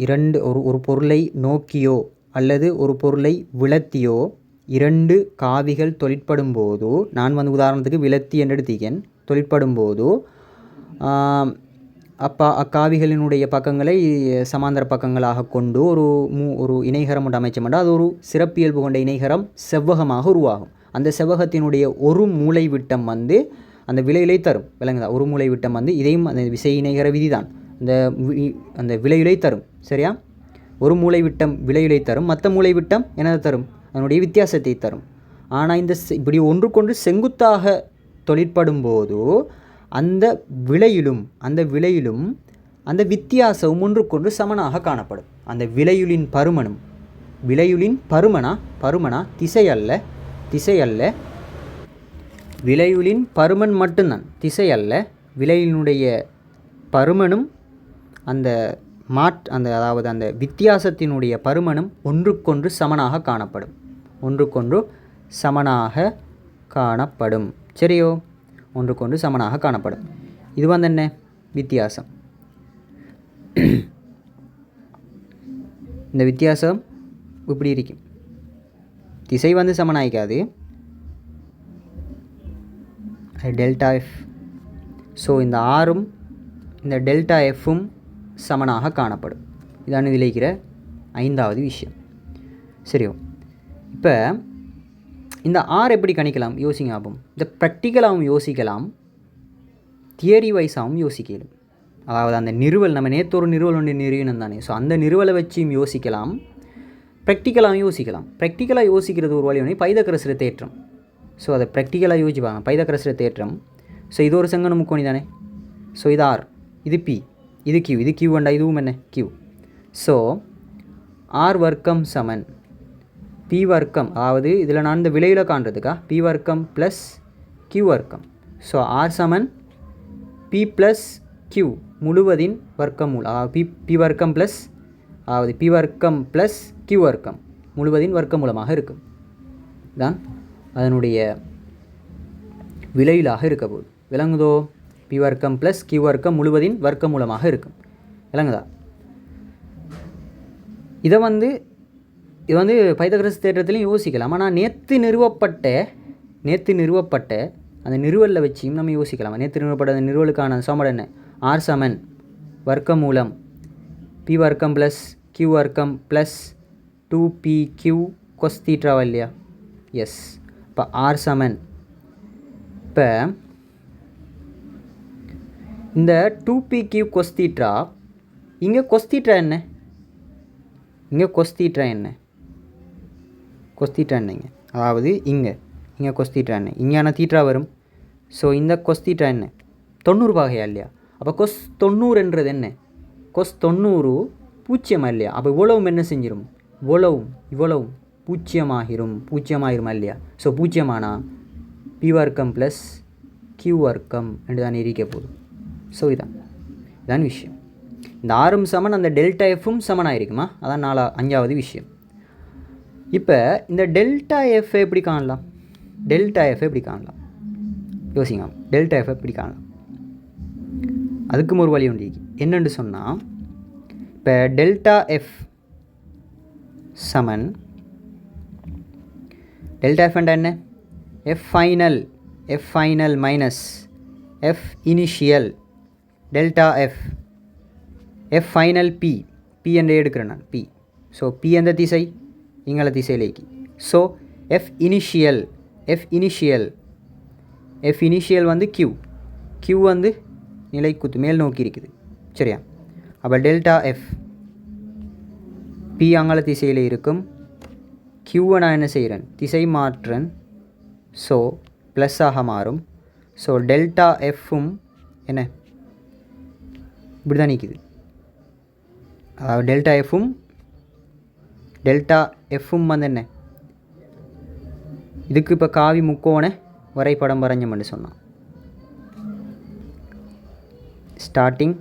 இரண்டு ஒரு பொருளை நோக்கியோ அல்லது ஒரு பொருளை விலத்தியோ இரண்டு காவிகள் தொழிற்படும் போது, நான் வந்து உதாரணத்துக்கு விலத்தி என்று எடுத்தீங்கன், தொழிற்படும் போது அக்காவிகளினுடைய பக்கங்களை சமாந்தர பக்கங்களாக கொண்டு ஒரு இணைகரம் ஒன்று அமைச்சோம்னா அது ஒரு சிறப்பியல்பு கொண்ட இணைகரம் செவ்வகமாக உருவாகும். அந்த செவ்வகத்தினுடைய ஒரு மூலை விட்டம் வந்து அந்த விலையிலை தரும். விளங்குதா? ஒரு மூலை விட்டம் வந்து இதையும் அந்த விசை இணைகர விதி தான் அந்த விலையிலை தரும். சரியா? ஒரு மூலை விட்டம் விலையிலை தரும், மற்ற மூலை விட்டம் என்னது தரும்? அதனுடைய வித்தியாசத்தை தரும். ஆனால் இப்படி ஒன்றுக்கொன்று செங்குத்தாக தொழிற்படும் போது அந்த விலையிலும் அந்த வித்தியாசமும் ஒன்றுக்கொன்று சமனாக காணப்படும். அந்த விலையுளின் பருமனா திசை அல்ல, விலையுளின் பருமன் மட்டும்தான், திசை அல்ல. விலையினுடைய பருமனும் அந்த அதாவது அந்த வித்தியாசத்தினுடைய பருமனும் ஒன்றுக்கொன்று சமனாக காணப்படும். சரியோ? ஒன்றுக்கொன்று சமனாக காணப்படும். இது வந்து என்ன? வித்தியாசம். இந்த வித்தியாசம் இப்படி இருக்கும். திசை வந்து சமனாயிக்காது, டெல்டா எஃப். ஸோ இந்த ஆரும் இந்த டெல்டா எஃப்பும் சமனாக காணப்படும். இதான் இதில் இருக்கிற 5வது விஷயம். சரியோ? இப்போ இந்த ஆர் எப்படி கணிக்கலாம் யோசிங்க ஆகும். இந்த ப்ராக்டிக்கலாகவும் யோசிக்கலாம், தியரி வைஸாகவும் யோசிக்கலாம். அதாவது அந்த நிறுவல், நம்ம நேற்று ஒரு நிறுவல் ஒன்று நிறுவனம் தானே, ஸோ அந்த நிறுவலை வச்சும் யோசிக்கலாம், ப்ராக்டிக்கலாகவும் யோசிக்கலாம். ப்ராக்டிக்கலாக யோசிக்கிறது ஒரு வழி ஒன்று பைதகரசுர தேற்றம். ஸோ அதை ப்ராக்டிக்கலாக யோசிப்பாங்க, பைதகரசுர தேற்றம். ஸோ இது ஒரு செங்கன முக்கோணி தானே. ஸோ இது ஆர், இது பி, இது கியூ, இது கியூ வேண்டா, இதுவும் என்ன கியூ. ஸோ ஆர் வர்க்கம் சமன் பி வர்க்கம், அதாவது இதில் நான் இந்த விலையில் காண்றதுக்கா பி வர்க்கம் ப்ளஸ் கியூ வர்க்கம். ஸோ ஆர் சமன் பி ப்ளஸ் கியூ முழுவதின் வர்க்கமூலம், அதாவது பி வர்க்கம் ப்ளஸ், அதாவது பி வர்க்கம் ப்ளஸ் கியூ வர்க்கம் முழுவதின் வர்க்கமூலமாக இருக்கும். தான் அதனுடைய விலையிலாக இருக்க போகுது. விளங்குதோ? பி வர்க்கம் ப்ளஸ் கியூ வர்க்கம் முழுவதின் வர்க்கமூலமாக இருக்கும். விளங்குதா? இது வந்து பைதகரஸ் தேற்றத்திலையும் யோசிக்கலாம். ஆனால் நேற்று நிறுவப்பட்ட அந்த நிறுவலில் வச்சியும் நம்ம யோசிக்கலாம். நேற்று நிறுவப்பட்ட அந்த நிறுவலுக்கான சமன்பாடு என்ன? ஆர் சமன் வர்க்கமூலம் பி வர்க்கம் ப்ளஸ் கியூ வர்க்கம் ப்ளஸ் 2pq cos தீட்டாவா இல்லையா? எஸ். இப்போ ஆர் சமன், இப்போ இந்த 2pq cos தீட்டா, இங்கே cos தீட்டா என்ன? இங்கே அதாவது இங்கே cos தீட்டா என்ன? இங்கேயான தீட்டா வரும். ஸோ இந்த cos தீட்டா என்ன? 90 பாகையா இல்லையா? அப்போ cos 90 என்ன? cos 90 பூஜ்ஜியமா இல்லையா? அப்போ இவ்வளவும் என்ன செஞ்சிடும்? இவ்வளவும் பூஜ்ஜியமாகிரும் இல்லையா? ஸோ பூஜ்ஜியமானா பி வர்க்கம் ப்ளஸ் கியூ வர்க்கம் என்று தான் இருக்க போகுது. ஸோ இதான் விஷயம். இந்த ஆரும் சமன் அந்த டெல்டா எஃப்பும் சமனாக இருக்குமா? அதான் 5வது விஷயம். இப்போ இந்த டெல்டா எஃப் எப்படி காணலாம்? யோசிங்க. டெல்டா எஃப் எப்படி காணலாம்? அதுக்கும் ஒரு வழி உண்டு. என்னென்னு சொன்னால், இப்போ டெல்டா எஃப் சமன் டெல்டா எஃப் என்ன F final minus F initial delta F final P என்று எடுக்கிறேன் நான் பி. ஸோ பி எந்த திசை இங்கள திசையிலேக்கு. ஸோ எஃப் இனிஷியல் வந்து கியூ வந்து நிலைக்குத்து மேல் நோக்கி இருக்குது. சரியா? அப்போ டெல்டா எஃப் பி அங்கள திசையில் இருக்கும். கியூவை நான் என்ன செய்கிறேன் திசை மாற்றேன். ஸோ ப்ளஸ்ஸாக மாறும். ஸோ டெல்டா எஃப்பும் என்ன இப்படி தான் நிற்குது. அதாவது டெல்டா எஃப்பும் வந்து என்ன இதுக்கு இப்போ காவி முக்கோண வரைபடம் வரைஞ்சோம்னு சொன்னான். Starting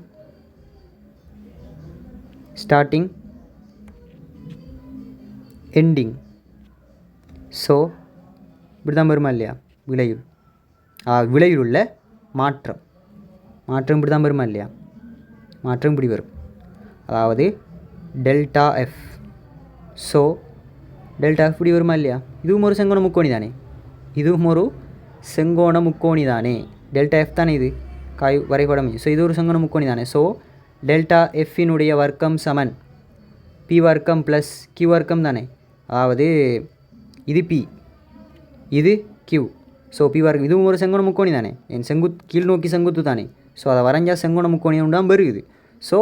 ending. ஸோ இப்படி தான் வருமா இல்லையா விளைவில் உள்ள மாற்றம் இப்படி தான் வருமா இல்லையா மாற்றம் இப்படி வரும். அதாவது delta f. So delta F இப்படி வருமா இல்லையா? இதுவும் ஒரு செங்கோண முக்கோணி தானே. டெல்டா எஃப் தானே இது வரைபடம். ஸோ இது ஒரு செங்கோண முக்கோணி தானே. ஸோ டெல்டா எஃப்பினுடைய வர்க்கம் சமன் பி வர்க்கம் ப்ளஸ் கியூ வர்க்கம் தானே. அதாவது இது பி இது கியூ. ஸோ பி வர்க்கம் இதுவும் ஒரு செங்கோண முக்கோணி தானே. என் கீழ் நோக்கி செங்குத்து தானே. ஸோ அதை வரைஞ்சால் செங்கோண முக்கோணி உண்டாம் வருகுது. ஸோ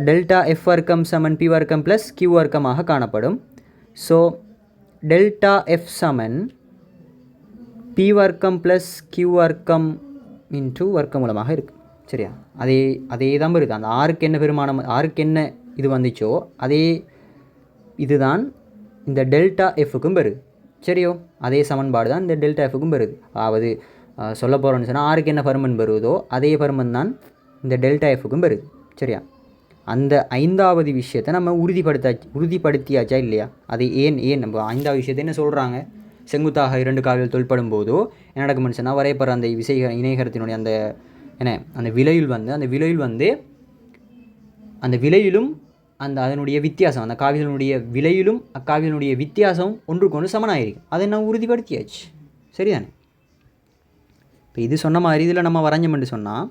டெல்டா எஃப் வர்க்கம் சமன் பி வர்க்கம் ப்ளஸ் கியூ வர்க்கமாக காணப்படும். ஸோ டெல்டா எஃப் சமன் பி வர்க்கம் ப்ளஸ் கியூ வர்க்கம் இன்ட்டு வர்க்க மூலமாக இருக்குது. சரியா? அதே தான் வருது. அந்த ஆறுக்கு என்ன பெருமானம் ஆறுக்கு என்ன இது வந்துச்சோ அதே இதுதான் இந்த டெல்டா எஃப்புக்கும் வருது. சரியோ? அதே சமன்பாடு தான் இந்த டெல்டா எஃப்புக்கும் வருது. அதாவது சொல்ல போகிறோன்னு சொன்னால் ஆறுக்கு என்ன பருமன் வருவதோ அதே பருமன் தான் இந்த டெல்டா எஃப்புக்கும் வருது. சரியா? அந்த 5வது விஷயத்தை நம்ம உறுதிப்படுத்தியாச்சா இல்லையா? அது ஏன் நம்ம 5வது விஷயத்தை என்ன சொல்கிறாங்க? செங்குத்தாக 2 காவிகள் தொல்படும் போதோ என்ன நடக்கும்னு சொன்னால் வரையப்படுற அந்த இணைகரத்தினுடைய அந்த விலையில் வந்து அந்த விலையிலும் அதனுடைய வித்தியாசம் அந்த காவிகளுடைய விலையிலும் அக்காவிகளுடைய வித்தியாசம் ஒன்றுக்கொன்று சமனாயிருக்கும். அதை நான் உறுதிப்படுத்தியாச்சு. சரிதானே? இப்போ இது சொன்ன மாதிரி இதில் நம்ம வரைஞ்சோம்னு சொன்னால்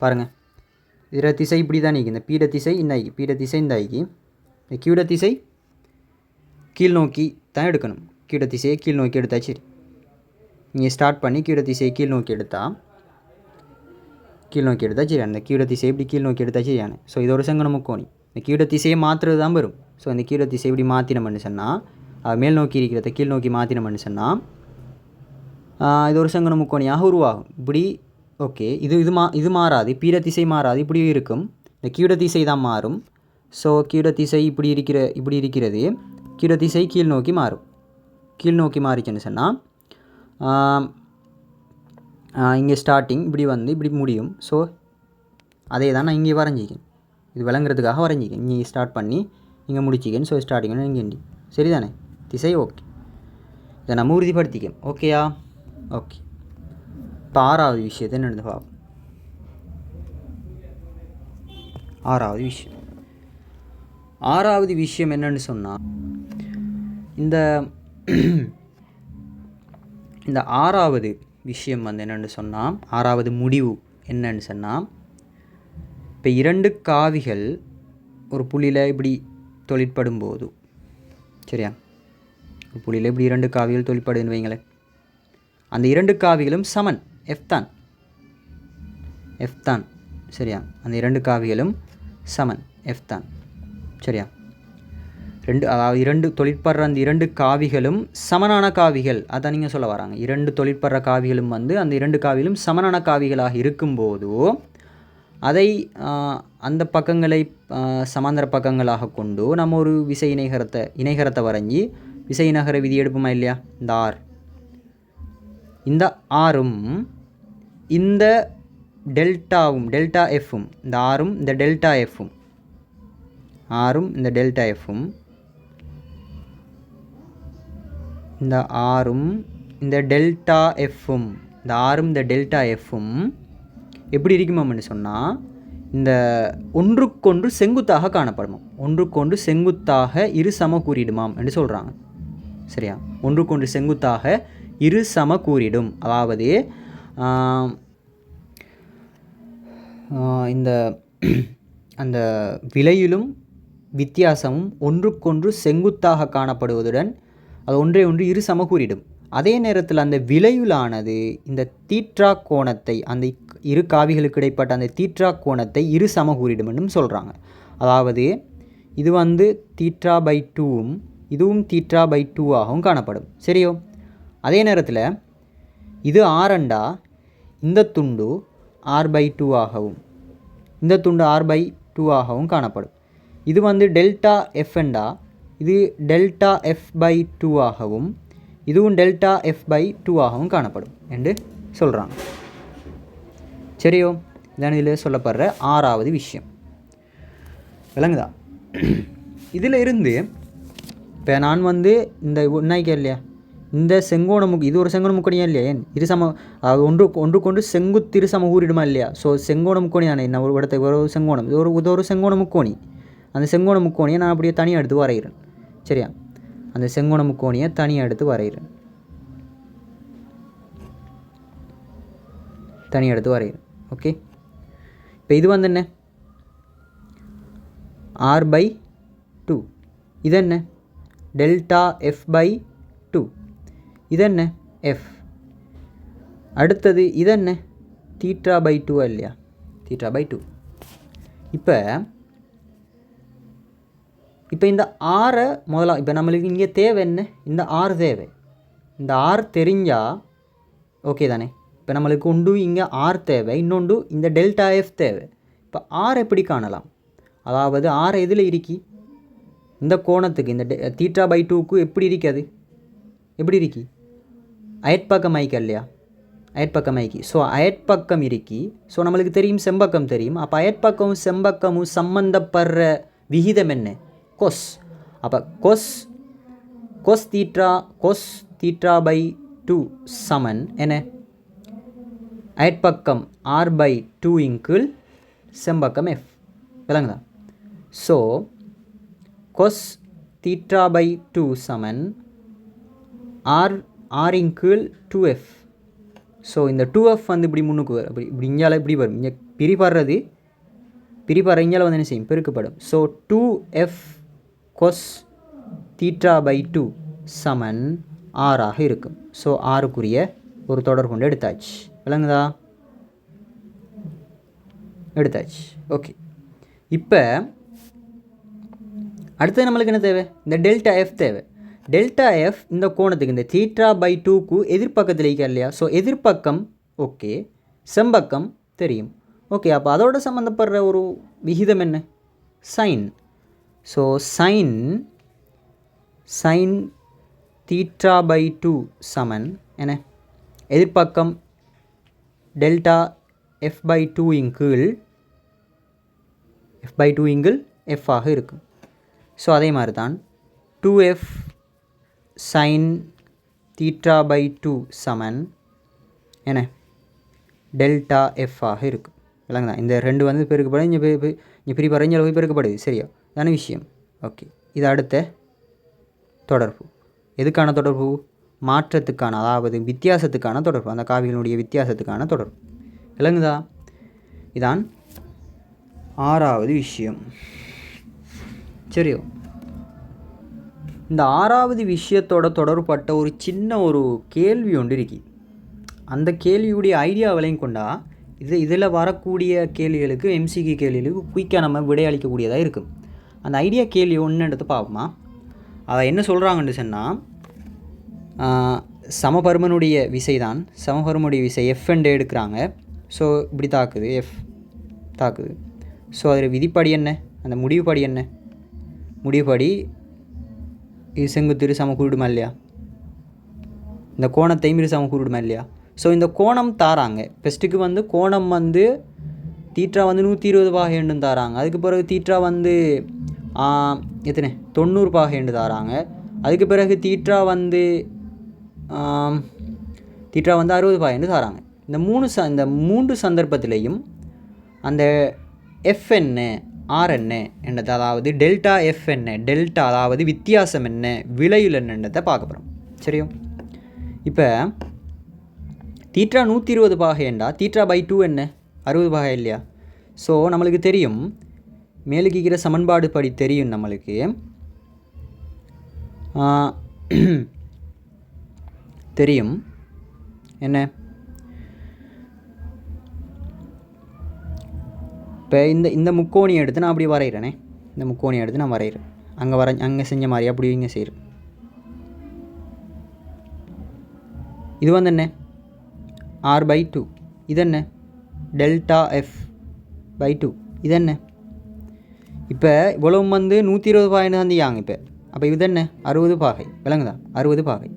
பாருங்கள், இதில் திசை இப்படி தான் நிற்கி. இந்த பீட திசை இந்த ஆகி இந்த கீட திசை கீழ் நோக்கி தான் எடுக்கணும். கீட திசையை கீழ் நோக்கி எடுத்தா சரி. நீங்கள் ஸ்டார்ட் பண்ணி கீட திசையை கீழ் நோக்கி எடுத்தால் சரி. அந்த கீட திசை இப்படி கீழ் நோக்கி எடுத்தா சரியான. ஸோ இது ஒரு செங்கோண முக்கோணி. இந்த கீட திசையை மாற்றுறது தான் வரும். ஸோ இந்த கீட திசை இப்படி மாற்றினோம்னு சொன்னால் மேல் நோக்கி இருக்கிறத கீழ் நோக்கி மாற்றினோம்னு சொன்னால் இது ஒரு செங்கோண முக்கோணியாக உருவாகும். இப்படி ஓகே. இது மாறாது. பீட திசை மாறாது. இப்படியும் இருக்கும். இந்த கீட திசை தான் மாறும். ஸோ கீட திசை இப்படி இருக்கிறது. கீட திசை கீழ் நோக்கி மாறும். கீழ் நோக்கி மாறிச்சுன்னு சொன்னால் இங்கே ஸ்டார்டிங் இப்படி வந்து இப்படி முடியும். ஸோ அதே தான் நான் இங்கே வரைஞ்சிக்கேன். இது விளங்குறதுக்காக வரைஞ்சிக்கேன். இங்கே ஸ்டார்ட் பண்ணி இங்கே முடிச்சிக்கேன். ஸோ ஸ்டார்டிங்னா இங்கே எண்டி. சரிதானே? திசை ஓகே. இதை நம்ம உறுதிப்படுத்திக்கேன். ஓகேயா? ஓகே. இப்போ 6வது விஷயத்தை என்னென்னு பார்ப்போம். 6வது விஷயம் என்னன்னு சொன்னால் இந்த 6வது விஷயம் வந்து என்னென்னு சொன்னால் 6வது முடிவு என்னன்னு சொன்னால் இப்போ 2 காவிகள் ஒரு புள்ளியில் இப்படி தொழிற்படும் போது சரியா? ஒரு புள்ளியில் இப்படி 2 காவிகள் தொழிற்படுன்னு வைங்களேன். அந்த 2 காவிகளும் சமன் எஃப் தான் சரியா? அந்த 2 காவிகளும் சமன் எஃப் தான் சரியா? அதாவது 2 தொழிற்படுற அந்த 2 காவிகளும் சமனான காவிகள். அதான் நீங்கள் சொல்ல வராங்க. 2 தொழிற்படுற காவிகளும் வந்து அந்த 2 காவிகளும் சமனான காவிகளாக இருக்கும்போது அதை அந்த பக்கங்களை சமாந்தர பக்கங்களாக கொண்டு நம்ம ஒரு விசை இணைகரத்தை வரைஞ்சி விசை இணைகர விதி எடுப்போமா இல்லையா? இந்த ஆறும் இந்த டெல்டா எஃப்பும் இந்த ஆறும் இந்த டெல்டா எஃப்பும் இந்த டெல்டா எஃப்பும் எப்படி இருக்குமான்னு சொன்னால் இந்த ஒன்றுக்கொன்று செங்குத்தாக காணப்படுமாம். ஒன்றுக்கொன்று செங்குத்தாக இரு சமக்கூறிடுமாம் என்று சொல்கிறாங்க. சரியா? ஒன்றுக்கொன்று செங்குத்தாக இரு சமக்கூறிடும். அதாவது இந்த அந்த விலையிலும் வித்தியாசமும் ஒன்றுக்கொன்று செங்குத்தாக காணப்படுவதுடன் அது ஒன்றை ஒன்று இரு சமக்கூறிடும். அதே நேரத்தில் அந்த விலையுளானது இந்த தீற்றா கோணத்தை, அந்த இரு காவிகளுக்கு இடைப்பட்ட அந்த தீற்றா கோணத்தை இரு சமக்கூறிடும் என்றும் சொல்கிறாங்க. அதாவது இது வந்து தீற்றா பை 2வும் இதுவும் தீற்றா பை 2ஆகவும் காணப்படும். சரியோ? அதே நேரத்தில் இது ஆரண்டா இந்த துண்டு ஆர் பை 2 ஆகவும் இந்த துண்டு ஆர் பை 2 ஆகவும் காணப்படும். இது வந்து டெல்டா எஃப்எண்டா இது டெல்டா எஃப் பை 2 ஆகவும் இதுவும் டெல்டா எஃப் பை 2 ஆகவும் காணப்படும் என்று சொல்கிறாங்க. சரியோ? இதான் இதில் சொல்லப்படுற 6வது விஷயம். விளங்குதா? இதில் இருந்து இப்போ நான் வந்து இந்த உன்னாய்க்கா இல்லையா, இந்த செங்கோண இது ஒரு செங்கோண முக்கோணியா இல்லையா? ஏன் இருசம ஒன்றுக்கொண்டு செங்குத்து இருசம ஊரிடுமா இல்லையா? ஸோ செங்கோண முக்கோணி தானே. என்ன ஒரு இடத்த ஒரு செங்கோணம், இது ஒரு செங்கோண முக்கோணி. அந்த செங்கோண முக்கோணியை நான் அப்படியே தனியாக எடுத்து வரைகிறேன். சரியா? அந்த செங்கோண முக்கோணியை தனியாக எடுத்து வரைகிறேன். ஓகே. இப்போ இது வந்து என்ன? R by 2. இது என்ன? Delta F by 2. இது என்ன? எஃப். அடுத்தது இது என்ன? தீட்டா பை 2 இல்லையா? Theta by 2. இப்போ இந்த ஆரை முதல்ல இப்போ நம்மளுக்கு இங்கே தேவை என்ன? இந்த ஆர் தேவை. இந்த ஆர் தெரிஞ்சால் ஓகே தானே? இப்போ நம்மளுக்கு ஒன்று இங்கே ஆர் தேவை, இன்னொன்று இந்த டெல்டா எஃப் தேவை. இப்போ ஆர் எப்படி காணலாம்? அதாவது ஆர் எதில் இருக்கி? இந்த கோணத்துக்கு இந்த தீட்டா பை 2க்கு எப்படி இருக்காது? எப்படி இருக்கி? அயற்பக்கம் ஐக்கா இல்லையா? அயற்பக்கம் ஐக்கி. ஸோ அயற்பக்கம் இருக்கி. ஸோ நம்மளுக்கு தெரியும் செம்பக்கம் தெரியும். அப்போ அயற்பக்கமும் செம்பக்கமும் சம்பந்தப்படுற விகிதம் என்ன? கொஸ். அப்போ கொஸ் தீட்டா பை 2 சமன் என்ன? அயற்பக்கம் ஆர் பை 2 கீழ் செம்பக்கம் எஃப். விளங்குதா? ஸோ கொஸ் தீட்டா பை 2 சமன் ஆர் கீழ் 2f. ஸோ இந்த 2f வந்து இப்படி முன்னுக்கு வரும். இப்படி இங்கால இப்படி வரும். இங்கே பிரிப்படுற இங்கால வந்து என்ன செய்யும்? பெருக்கப்படும். ஸோ 2f கொஸ் தீட்டா பை 2 சமன் ஆறாக இருக்கும். ஸோ ஆறுக்குரிய ஒரு தொடர் கொண்டு எடுத்தாச்சு. விளங்குதா? எடுத்தாச்சு. ஓகே. இப்போ அடுத்தது நம்மளுக்கு என்ன தேவை? இந்த டெல்டா எஃப் தேவை. டெல்டா எஃப் இந்த கோணத்துக்கு இந்த தீட்டா பை 2க்கு எதிர்பக்கத்தில் இருக்கா இல்லையா? ஸோ எதிர்பக்கம் ஓகே, செம்பக்கம் தெரியும். ஓகே. அப்போ அதோட சம்மந்தப்படுற ஒரு விகிதம் என்ன? Sine. So sine theta by 2 சமன் என்ன? எதிர்பக்கம் டெல்டா எஃப் பை 2 கீழ் எஃப் ஆக இருக்கும். ஸோ அதே மாதிரி தான் 2f சைன் தீட்டா பை 2 சமன் என்ன? டெல்டா எஃப் ஆக இருக்கும். விளங்குதா? இந்த ரெண்டு வந்து பெருக்கப்படும். இங்கே பிரிப்பற இங்கே போய் பெருக்கப்படுது. சரியா? தான விஷயம். ஓகே. இது அடுத்த தொடர்பு. எதுக்கான தொடர்பு? மாற்றத்துக்கான, அதாவது வித்தியாசத்துக்கான தொடர்பு. அந்த காவிகளுடைய வித்தியாசத்துக்கான தொடர்பு. விளங்குதா? இதான் 6வது விஷயம். சரியோ? இந்த 6வது விஷயத்தோட தொடர்பட்ட ஒரு சின்ன ஒரு கேள்வி ஒன்று இருக்கு. அந்த கேள்வியுடைய ஐடியாவிலையும் கொண்டா இதில் வரக்கூடிய கேள்விகளுக்கு, எம்சிக்கு கேள்விகளுக்கு குயிக்காக நம்ம விடையளிக்கக்கூடியதாக இருக்கும். அந்த ஐடியா கேள்வி ஒன்று எடுத்து பார்ப்போமா? அதை என்ன சொல்கிறாங்கன்னு சொன்னால், சமபருமனுடைய விசை தான், சமபருமனுடைய விசை எஃப் என்று எடுக்கிறாங்க. ஸோ இப்படி தாக்குது, எஃப் தாக்குது. ஸோ அதில் விதிப்படி என்ன? அந்த முடிவுப்படி என்ன? முடிவுப்படி இது செங்குத்து சமக்கூடுமா இல்லையா? இந்த கோணத்தையும் இரு சமக்கூடுமா இல்லையா? ஸோ இந்த கோணம் தாராங்க. ஃபஸ்ட்டுக்கு வந்து கோணம் வந்து தீட்டா வந்து 120 பாகை தாராங்க. அதுக்கு பிறகு தீட்டா வந்து எத்தனை 90 பாகை தாராங்க. அதுக்கு பிறகு தீட்டா வந்து 60 பாகை தாராங்க. இந்த மூன்று சந்தர்ப்பத்திலையும் அந்த எஃப் என்ன ஆர் என்ன என்னது, அதாவது டெல்டா எஃப் என்ன, டெல்டா அதாவது வித்தியாசம் என்ன, விலையில் என்னன்றதை பார்க்க போகிறோம். சரியோ? இப்போ தீட்டா 120 பாகைண்டா தீட்டா பை 2 என்ன 60 பாகை இல்லையா? ஸோ நம்மளுக்கு தெரியும், மேலுக்கு இருக்கிற சமன்பாடு படி தெரியும் நம்மளுக்கு தெரியும் என்ன, இப்போ இந்த முக்கோணியை எடுத்து நான் அப்படி வரைகிறேனே, இந்த முக்கோணியை எடுத்து நான் வரைகிறேன், அங்கே செஞ்ச மாதிரி அப்படி இங்கே செய்கிறேன். இது வந்து என்ன ஆர் பை 2, இது என்ன டெல்டா எஃப் பை 2, இது என்ன இப்போ இவ்வளவு வந்து 120 பாகைன்னு தந்தியாங்க. இப்போ அப்போ இது என்ன 60 பாகை, விளங்குதா 60 பாகை.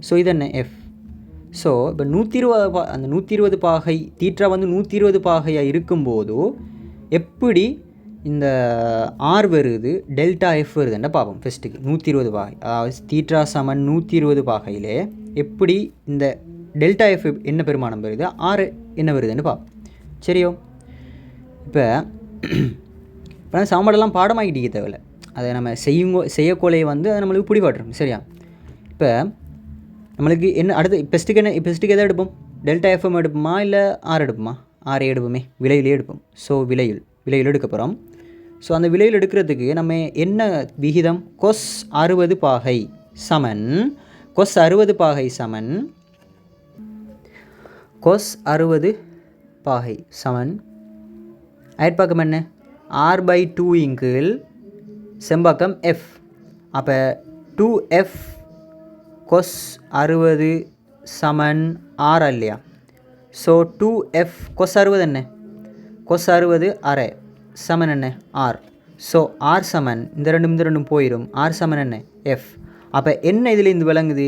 ஸோ இது என்ன எஃப். ஸோ இப்போ 120 அந்த 120 பாகை தீட்டா வந்து 120 பாகையாக இருக்கும்போது எப்படி இந்த ஆர் வருது டெல்டா எஃப் வருதுன்னா பார்ப்போம். ஃபஸ்ட்டுக்கு 120 பாகை, அதாவது தீட்டா சமன் 120 பாகையிலே எப்படி இந்த டெல்டா எஃப் என்ன பெருமானம் வருது, ஆர் என்ன வருதுன்னு பார்ப்போம். சரியோ? இப்போ சமன்பாடெல்லாம் பாடமாக்கிட்டீங்க தேவையில்லை, அதை நம்ம செய்யக்கோலையை வந்து அதை நம்மளுக்கு பிடிபாட்டுறோம். சரியா? இப்போ நம்மளுக்கு என்ன அடுத்து பெஸ்ட்டுக்கு எதை எடுப்போம், டெல்டா எஃப்எம் எடுப்போமா இல்லை ஆர் எடுப்போமா? ஆரே எடுப்போமே, விலையிலே எடுப்போம். ஸோ விலையில் எடுக்க போகிறோம். ஸோ அந்த விலையில் எடுக்கிறதுக்கு நம்ம என்ன விகிதம், கொஸ் 60 பாகை சமன் கொஸ் 60 பாகை சமன் கொஸ் 60 பாகை சமன் அயற்பக்கம் என்ன ஆர் பை 2 இங்கில் செம்பக்கம் எஃப். அப்போ 2f கொஸ் 60 சமன் ஆர் இல்லையா? ஸோ 2f கொஸ் 60 என்ன, கொஸ் 60 அரை சமன் என்ன ஆர். ஸோ ஆர் சமன் இந்த ரெண்டும் போயிடும், ஆர் சமன் என்ன எஃப். அப்போ என்ன இதில் இருந்து விளங்குது,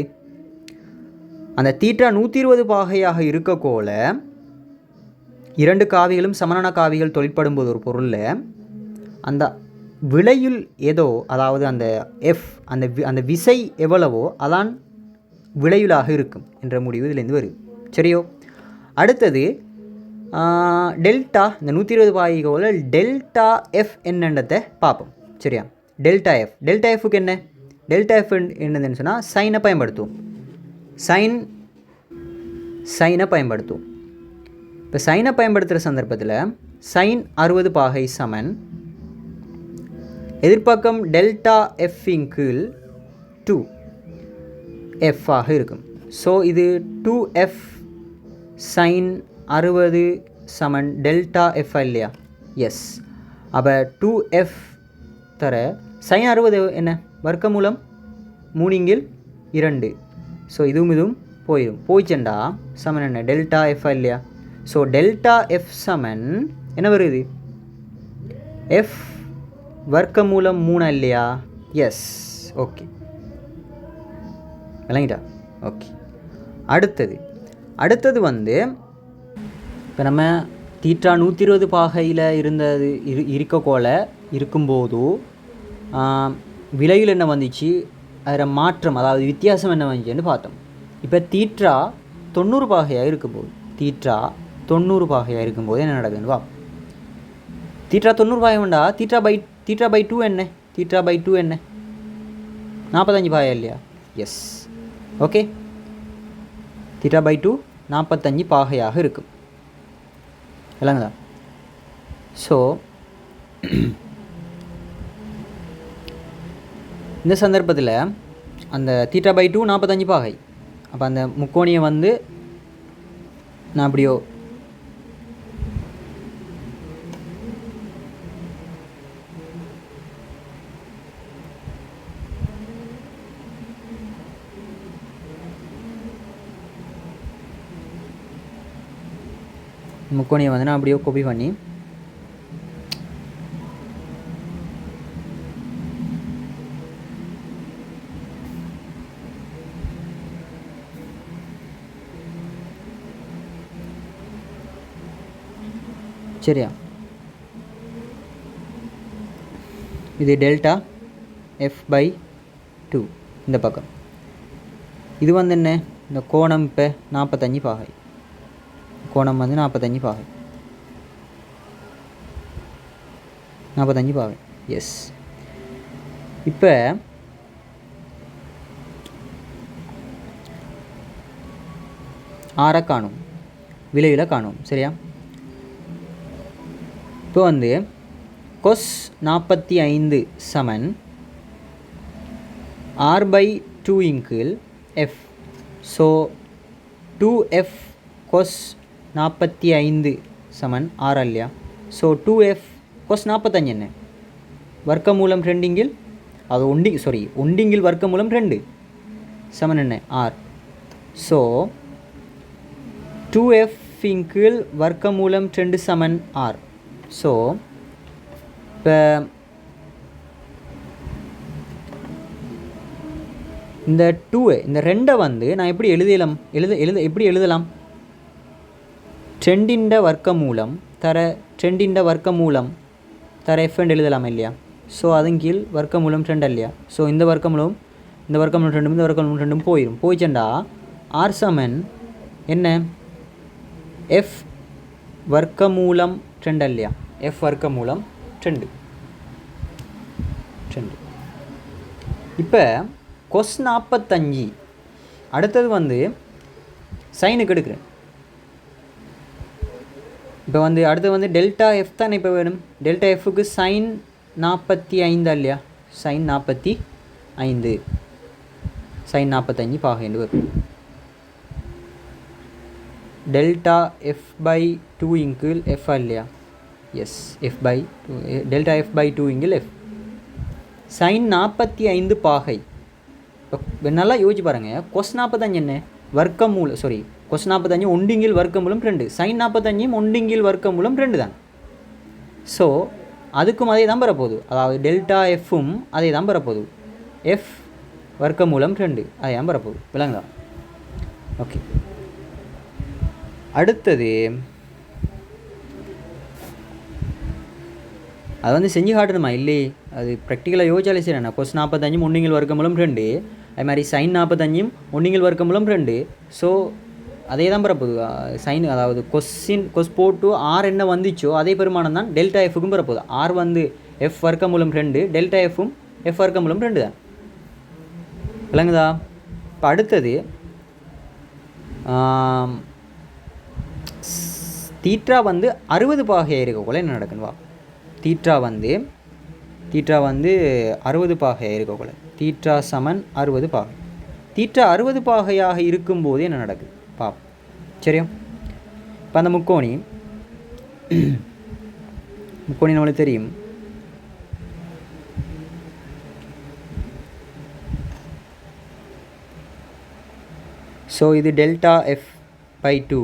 அந்த தீட்டா 120 பாகையாக இருக்கக்கோல இரண்டு காவிகளும் சமனான காவிகள் தொழிற்படும் போது ஒரு பொருளில் அந்த விலையுள் ஏதோ, அதாவது அந்த எஃப் அந்த விசை எவ்வளவோ அதான் விலையுளாக இருக்கும் என்ற முடிவு இதிலேருந்து வருது. சரியோ? அடுத்தது டெல்டா, இந்த 120 பாகைகோல டெல்டா எஃப் என்னன்றதை பார்ப்போம். சரியா? டெல்டா எஃப்க்கு என்ன, டெல்டா எஃப் என்னதுன்னு சொன்னால் சைனை பயன்படுத்துவோம். சைனை பயன்படுத்துவோம். இப்போ சைனை பயன்படுத்துகிற சந்தர்ப்பத்தில் சைன் 60 பாகை சமன் எதிர்ப்பக்கம் டெல்டா எஃப்பின் கீழ் 2f ஆக இருக்கும். ஸோ இது 2f சைன் 60 சமன் டெல்டா எஃப் இல்லையா? எஸ். அப்போ 2f தர சைன் 60 என்ன வர்க்கமூலம் 3/2. ஸோ இதுவும் போயிச்சண்டா சமன் என்ன டெல்டா எஃப் இல்லையா? ஸோ டெல்டா எஃப் சமன் என்ன வருது, எஃப் வர்க்கமூலம் 3 இல்லையா? எஸ். ஓகே, விளங்கிட்டா? ஓகே. அடுத்தது வந்து இப்போ நம்ம தீட்டா 120 பாகையில் இருக்கக்கோல இருக்கும்போது விலையில் என்ன வந்துச்சு, அதில் மாற்றம் அதாவது வித்தியாசம் என்ன வந்துச்சுன்னு பார்த்தோம். இப்போ தீட்டா 90 பாகையாக இருக்கும்போது என்ன நடக்குதுன்னு பார்ப்போம். தீட்டா 90 பாகை வேண்டா தீட்டா பை 2 என்ன, தீட்டா பை 2 என்ன 45 பாகை இல்லையா? எஸ். ஓகே, தீட்டா பை 2 45 பாகையாக இருக்கும், இல்லைங்களா? ஸோ இந்த சந்தர்ப்பத்தில் அந்த தீட்டா பை 2 45 பாகை. அப்போ அந்த முக்கோணியை வந்து நான் அப்படியோ முக்கோணியை வந்து நான் அப்படியே காப்பி பண்ணி சரியா? இது டெல்டா எஃப் பை 2 இந்த பக்கம். இது வந்து என்ன, இந்த கோணம் இப்போ 45 பாகை, கோணம் வந்து 45 பாகை. 45 பாகை. எஸ். இப்போ ஆரை காணும், விளைவில் காணும். சரியா? இப்போ வந்து கொஸ் 45 சமன் r/2 இன்கீழ் எஃப். ஸோ 2f கொஸ் 45 சமன் ஆர் இல்லையா? ஸோ 2f கொஸ் 45 என்ன? வர்க்கமூலம் 2 இன்கீழ் அது ஒண்டிங்கில் வர்க்கமூலம் 2 சமன் என்ன? ஆர். ஸோ 2f இன்கீழ் வர்க்கமூலம் 2 சமன் ஆர். ஸோ இப்போ இந்த 2 இந்த 2 வந்து நான் எப்படி எப்படி எழுதலாம்? 2 வர்க்கமூலம் தர 2 வர்க்கமூலம் தர எஃப் என்று எழுதலாம் இல்லையா? ஸோ அதன் கீழ் வர்க்கமூலம் 2 இல்லையா? ஸோ இந்த வர்க்கமூலம் 2 இந்த வர்க்கமூலம் 2 போயிடுச்சண்டா ஆர் சமன் என்ன? எஃப் வர்க்கமூலம் 2 இல்லையா? எஃப் வர்க்கமூலம் 2. இப்போ கொஸ் 45 அடுத்தது வந்து சைனுக்கு எடுக்கிறேன். இப்போ வந்து அடுத்து வந்து டெல்டா எஃப் தானே இப்போ வேணும். டெல்டா எஃப்க்கு சைன் 45 இல்லையா? சைன் 45 சைன் 45 பாகைன்னு வரும். டெல்டா f/2 இன்கீழ் எஃப் இல்லையா? எஸ். f/2 டெல்டா f/2 இன்கீழ் எஃப் சைன் 45 பாகை. இப்போ நல்லா யோசிச்சு பாருங்கள். கொஸ் 45 என்ன? வர்க்கமூலம் கொஸ் 45 ஒண்டிங்கில் வர்க்கமூலம் 2. சைன் 45 ஒண்டிங்கில் வர்க்கமூலம் 2 தான். ஸோ அதுக்கும் அதே தான் பெறப்போகுது. அதாவது டெல்டா எஃப்பும் அதே தான் பெறப்போகுது. எஃப் வர்க்கமூலம் 2 அதே தான் பெறப்போகுது. விளங்குதா? ஓகே. அடுத்தது அது வந்து செஞ்சு காட்டணுமா? இல்லையே, அது ப்ராக்டிக்கலாக யோசிச்சாலே சரி. என்ன கொஸ் 45 ஒண்டிங்கில் வர்க்கமூலம் 2, அது மாதிரி சைன் 45 ஒண்டிங்கில் வர்க்கமூலம் 2. ஸோ அதே தான் பெறப்போகுது. சைன் அதாவது கொஸ் போட்டு ஆர் என்ன வந்துச்சோ அதே பெருமானம் தான் டெல்டா எஃப்க்கும் பெறப்போகுது. ஆர் வந்து எஃப் வர்க்கமூலம் 2, டெல்டா எஃப்பும் எஃப் வர்க்கமூலம் 2 தான். விளங்குதா? இப்போ அடுத்தது தீட்டா வந்து 60 பாகையாக இருக்கக்குள்ள என்ன நடக்குன்னு வா. தீட்டா வந்து 60 பாகையாக இருக்கக்குள்ள தீட்டா சமன் 60 பாகை. தீட்டா 60 பாகையாக இருக்கும்போது என்ன நடக்குது பாப். சரியா? இப்போ அந்த முக்கோணி நம்மளுக்கு தெரியும். ஸோ இது டெல்டா f/2,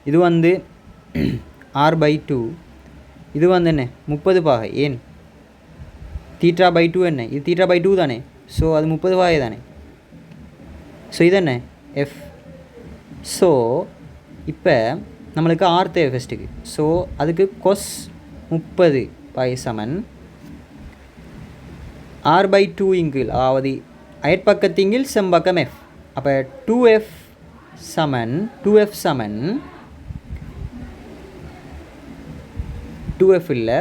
இது வந்து r/2, இது வந்து என்ன 30 பாகை. ஏன்? θ/2 என்ன? இது θ/2 தானே. ஸோ அது 30 பாகை தானே. ஸோ இது என்ன? எஃப். ஸோ இப்போ நம்மளுக்கு ஆர் தேவை ஃபஸ்ட்டுக்கு. ஸோ அதுக்கு கொஸ் 30 பாகை சமன் r/2 இன்கீழ் அதாவது அயற்பக்கத்தின்கீழ் செம்பக்கம் எஃப். அப்போ 2f சமன் 2f இல்லை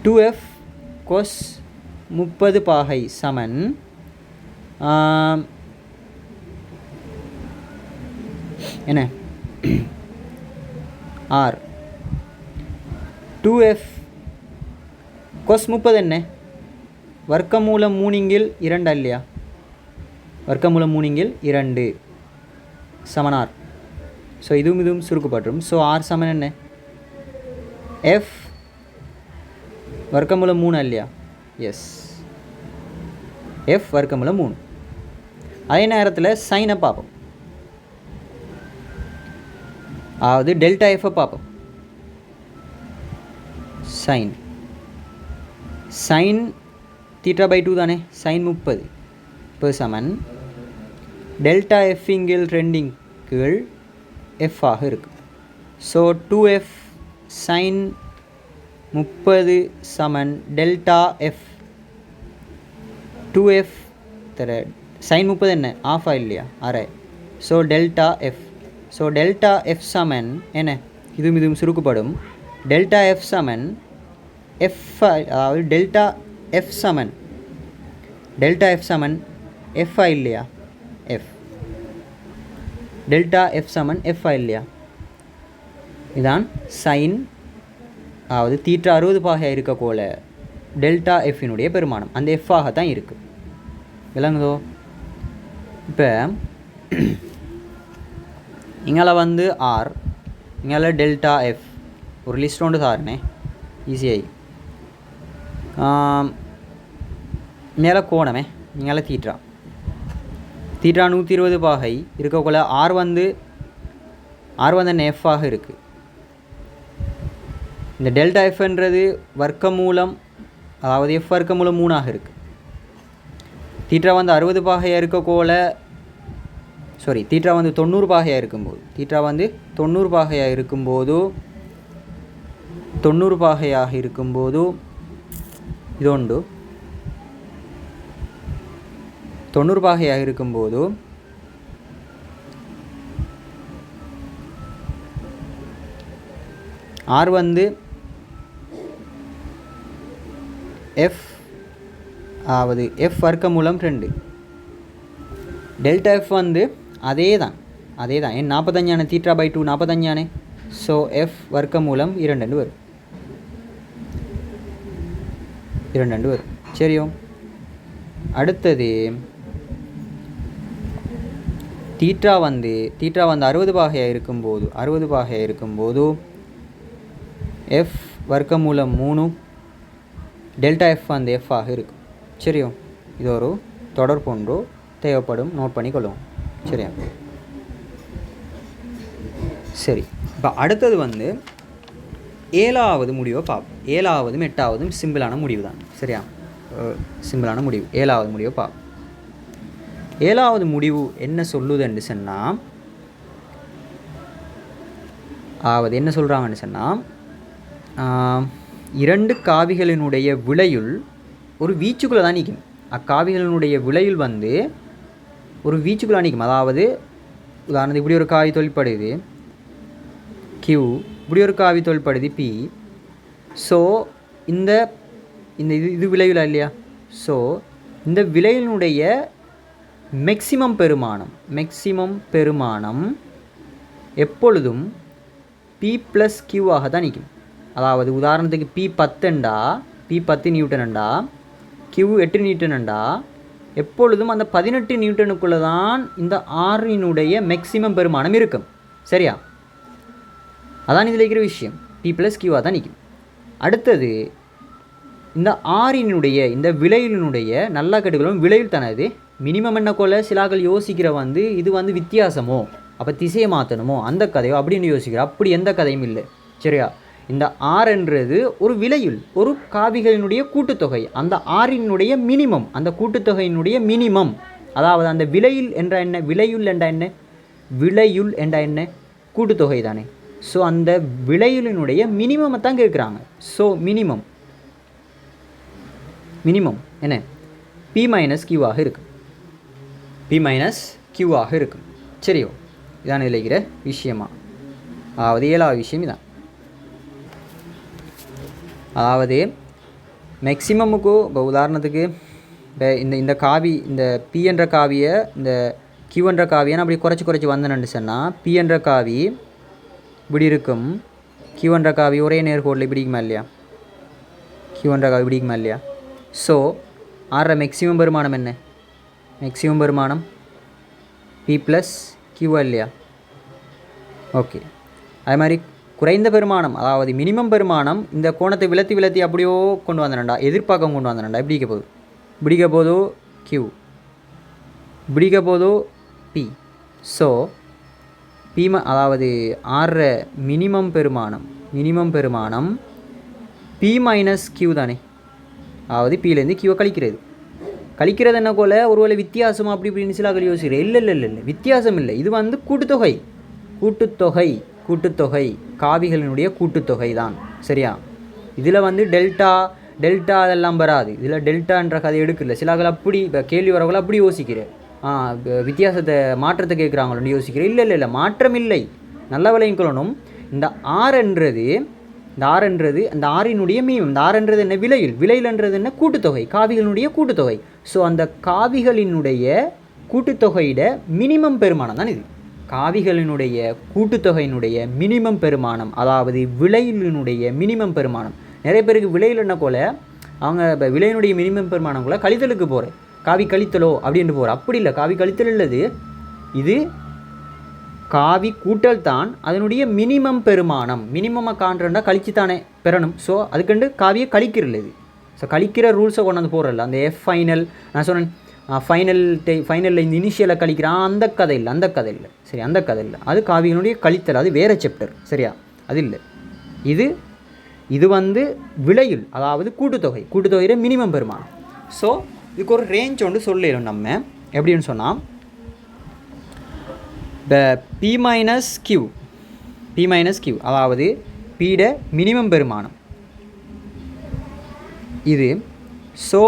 2f கொஸ் 30 பாகை சமன் என்ன? ஆர். 2f கொஸ் 30 என்ன? வர்க்கமூலம் 3 2 இல்லையா? வர்க்கமூலம் 3 2 சமன் ஆர். ஸோ இதுவும் சுருக்கப்பட்டுரும். ஸோ ஆர் சமன் என்ன? எஃப் வர்க்கமூலம் 3 இல்லையா? எஸ். எஃப் வர்க்கமூலம் 3. அதே நேரத்தில் சைனை பார்ப்போம். அதாவது டெல்டா எஃப்பை பார்ப்போம். சைன் θ/2 தானே. சைன் 30 இப்போ சமன் டெல்டா எஃப்பின் கீழ் 2 கீழ் எஃப் ஆக இருக்குது. ஸோ 2f சைன் 30 சமன் டெல்டா எஃப். 2f தர சைன் 30 என்ன? ஆஃபா இல்லையா? அரை. So delta f. So delta F சமன் என்ன? இதுவும் சுருக்கப்படும் டெல்டா எஃப் சமன் எஃப், அதாவது டெல்டா எஃப் சமன் எஃப்ஐ இல்லையா, எஃப் டெல்டா எஃப் சமன் எஃப்ஐ இல்லையா, இதான் சைன், அதாவது தீட்டா 60 பாகையாக இருக்கக்கோல டெல்டா எஃபினுடைய பெருமானம் அந்த எஃப்பாகத்தான் இருக்குது. விளங்குதோ? இப்போ இங்கே வந்து ஆர், இங்கே டெல்டா எஃப் ஒரு லிஸ்ட் ஒன்று சாருனே ஈஸியாகி, மேலே கோணமே இங்கே தீட்டா 120 பாகை இருக்கக்குள்ள ஆர் வந்து எஃப்பாக இருக்குது. இந்த டெல்டா எஃப்ன்றது வர்க்கமூலம், அதாவது எஃப் வர்க்கமூலம் 3ஆக இருக்குது. தீட்டா வந்து 60 பாகையாக இருக்கக்கோல, சாரி தீட்டா வந்து 90 பாகையாக இருக்கும்போது, தீட்டா வந்து 90 பாகையாக இருக்கும்போது இது உண்டு. 90 பாகையாக இருக்கும்போது ஆர் வந்து எஃப், அதாவது எஃப் வர்க்கமூலம் 2. டெல்டா எஃப் வந்து அதே தான் என் 45 தீட்டா பை 2 45. ஸோ எஃப் வர்க்கமூலம் 2 வரும். சரியோ? அடுத்தது தீட்டா வந்து 60 பாகையாக இருக்கும்போது எஃப் வர்க்கமூலம் 3 டெல்டா எஃப் வந்து எஃப் ஆக இருக்கும். சரியோ? இது ஒரு தொடர்பொன்று தேவைப்படும், நோட் பண்ணிக்கொள்ளும். சரியா? சரி, இப்போ அடுத்தது வந்து 7வது முடிவை பார்ப்போம். 7வதும் 8வதும் சிம்பிளான முடிவு தான். சரியா? சிம்பிளான முடிவு 7வது முடிவை பார்ப்போம். 7வது முடிவு என்ன சொல்லுதுன்னு சொன்னால், என்ன சொல்கிறாங்கன்னு சொன்னால், 2 காவிகளினுடைய விளையுள் ஒரு வீச்சுக்குள்ளே தான் நிற்கும். அக்காவிகளினுடைய விளையுள் வந்து ஒரு வீச்சுக்குள்ளே நிற்கும். அதாவது உதாரணத்துக்கு இப்படி ஒரு காவி தொழிற்படுது கியூ, இப்படி ஒரு காவி தொழிற்படுது பி. ஸோ இந்த இது விளையுளா இல்லையா? ஸோ இந்த விளையினுடைய மேக்சிமம் பெருமானம் எப்பொழுதும் பி ப்ளஸ் கியூவாக தான் நிற்கும். அதாவது உதாரணத்துக்கு பி 10 நியூட்டன்டா, கியூ 8 நியூட்டன்டா, எப்பொழுதும் அந்த 18 நியூட்டனுக்குள்ளே தான் இந்த ஆரினுடைய மேக்சிமம் பெருமானம் இருக்கும். சரியா? அதான் இதில் இருக்கிற விஷயம். பி ப்ளஸ் கியூவாக தான் நிற்கும். அடுத்தது இந்த ஆரினுடைய இந்த விளையினுடைய நல்லா கட்டுகளும் விளையில் தனது மினிமம் என்ன கொள்ள சிலாக்கள் யோசிக்கிற வந்து இது வந்து வித்தியாசமோ, அப்போ திசையை மாற்றணுமோ அந்த கதையோ அப்படின்னு யோசிக்கிற. அப்படி எந்த கதையும் இல்லை. சரியா? இந்த ஆறுன்றது ஒரு விளையுள், ஒரு காவிகளினுடைய கூட்டுத்தொகை. அந்த ஆறினுடைய மினிமம், அந்த கூட்டுத்தொகையினுடைய மினிமம், அதாவது அந்த விளையுள் என்ற என்ன, விளையுள் என்ற என்ன கூட்டுத்தொகை தானே. ஸோ அந்த விளையுளினுடைய மினிமமை தான் கேட்குறாங்க. ஸோ மினிமம் என்ன பி மைனஸ் கியூவாக இருக்கும். சரியோ? இதான் இதில் இருக்கிற விஷயமா, அதாவது 7வது விஷயம் இதான். அதாவது மேக்சிமமுக்கு இப்போ உதாரணத்துக்கு இப்போ இந்த காவி, இந்த பி என்ற காவியை இந்த கியூ என்ற காவியை நான் அப்படி குறைச்சி வந்தேன்னு சொன்னால் பி என்ற காவி இப்படி இருக்கும், கியூ என்ற காவி ஒரே நேர்கோட்டில் இப்படிக்குமா இல்லையா, கியூ என்ற காவி இப்படிக்குமா இல்லையா. ஸோ ஆற மேக்சிமம் பெருமானம் என்ன, மேக்சிமம் பெருமானம் பி ப்ளஸ் கியூவா இல்லையா. ஓகே, அது மாதிரி குறைந்த பெருமானம், அதாவது மினிமம் பெருமானம் இந்த கோணத்தை விலத்தி அப்படியோ கொண்டு வந்தனண்டா, எதிர்பார்க்க கொண்டு வந்தனண்டா, பிடிக்க போதோ கியூ, பிடிக்க போதோ பி. ஸோ பி அதாவது ஆற மினிமம் பெருமானம் பி மைனஸ் கியூ தானே. அதாவது பியிலேருந்து கியூவை கழிக்கிறது என்ன போல் ஒருவேளை வித்தியாசமாக அப்படி இப்படின்னு சில யோசிக்கிறேன். இல்லை, வித்தியாசம் இல்லை. இது வந்து கூட்டுத்தொகை காவிகளினுடைய கூட்டுத்தொகை தான். சரியா? இதில் வந்து டெல்டா அதெல்லாம் வராது. இதில் டெல்டான்ற கதை எடுக்கல. சிலாக்கள் அப்படி இப்போ கேள்வி வரவங்களை அப்படி யோசிக்கிறேன், வித்தியாசத்தை மாற்றத்தை கேட்குறாங்களோன்னு யோசிக்கிறேன். இல்லை, மாற்றம் இல்லை. நல்ல விலையும் கொள்ளணும். இந்த ஆறுன்றது இந்த ஆறுன்றது அந்த ஆறினுடைய மினிமம். இந்த ஆறுன்றது என்ன? விலையில்ன்றது என்ன? கூட்டுத்தொகை, காவிகளினுடைய கூட்டுத்தொகை. ஸோ அந்த காவிகளினுடைய கூட்டுத்தொகையிட மினிமம் பெருமானம் தான் இது. காவிகளினுடைய கூட்டுத்தொகையினுடைய மினிமம் பெருமானம், அதாவது விலையினுடைய மினிமம் பெருமானம். நிறைய பேருக்கு விலையில் என்ன போல் அவங்க இப்போ விலையினுடைய மினிமம் பெருமானம் கூட கழித்தலுக்கு போகிறேன், காவி கழித்தலோ அப்படின்ட்டு போகிற. அப்படி இல்லை, காவி கழித்தல் இல்லது, இது காவி கூட்டல் தான் அதனுடைய மினிமம் பெருமானம். மினிமமாக காண்றா கழிச்சு தானே பெறணும். ஸோ அதுக்கண்டு காவியை கழிக்கிறல இது. ஸோ கழிக்கிற ரூல்ஸை கொண்டாந்து போகிறல. அந்த எஃப் ஃபைனல் நான் சொன்னேன், ஃபைனலில் இந்த இனிஷியலை கழிக்கிறான், அந்த கதை இல்லை சரி, அந்த கதை இல்லை. அது காவியினுடைய கழித்தல், அது வேறு சாப்டர் சரியா, அது இல்லை. இது வந்து விலையுள், அதாவது கூட்டுத்தொகையில மினிமம் பெருமானம். ஸோ இதுக்கு ஒரு ரேஞ்ச் ஒன்று சொல்லிடும் நம்ம. எப்படின்னு சொன்னால், இப்போ பி மைனஸ் கியூ அதாவது பீட மினிமம் பெருமானம் இது. ஸோ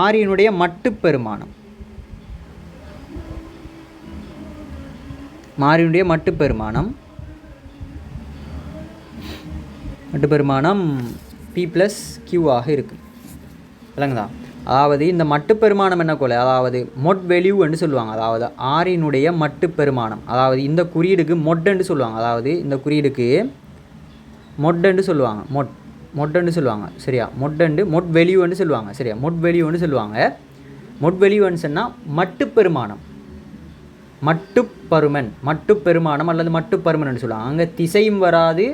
ஆரினுடைய மட்டு பெருமானம், மாறினுடைய மட்டு பெருமானம் பி ப்ளஸ் கியூவாக இருக்குது இல்லைங்களா. அதாவது இந்த மட்டு பெருமானம் என்ன போல, அதாவது மொட் வேல்யூ என்று சொல்லுவாங்க. அதாவது ஆரினுடைய மட்டு பெருமானம், அதாவது இந்த குறியீடுக்கு மொட்டுன்னு சொல்லுவாங்க. அதாவது இந்த குறியீடுக்கு மொட்டுன்னு சொல்லுவாங்க, மொட்டுன்னு சொல்லுவாங்க சரியா. மொட் வேல்யூன்னு சொல்லுவாங்க சரியா, மொட் வேல்யூன்னு சொல்லுவாங்க. மொட் வேல்யூன்னு சொன்னால் மட்டு பெருமானம், மட்டு பெருமானம் அல்லது மட்டு பருமன் சொல்லுவாங்க. அங்கே திசையும் வராது,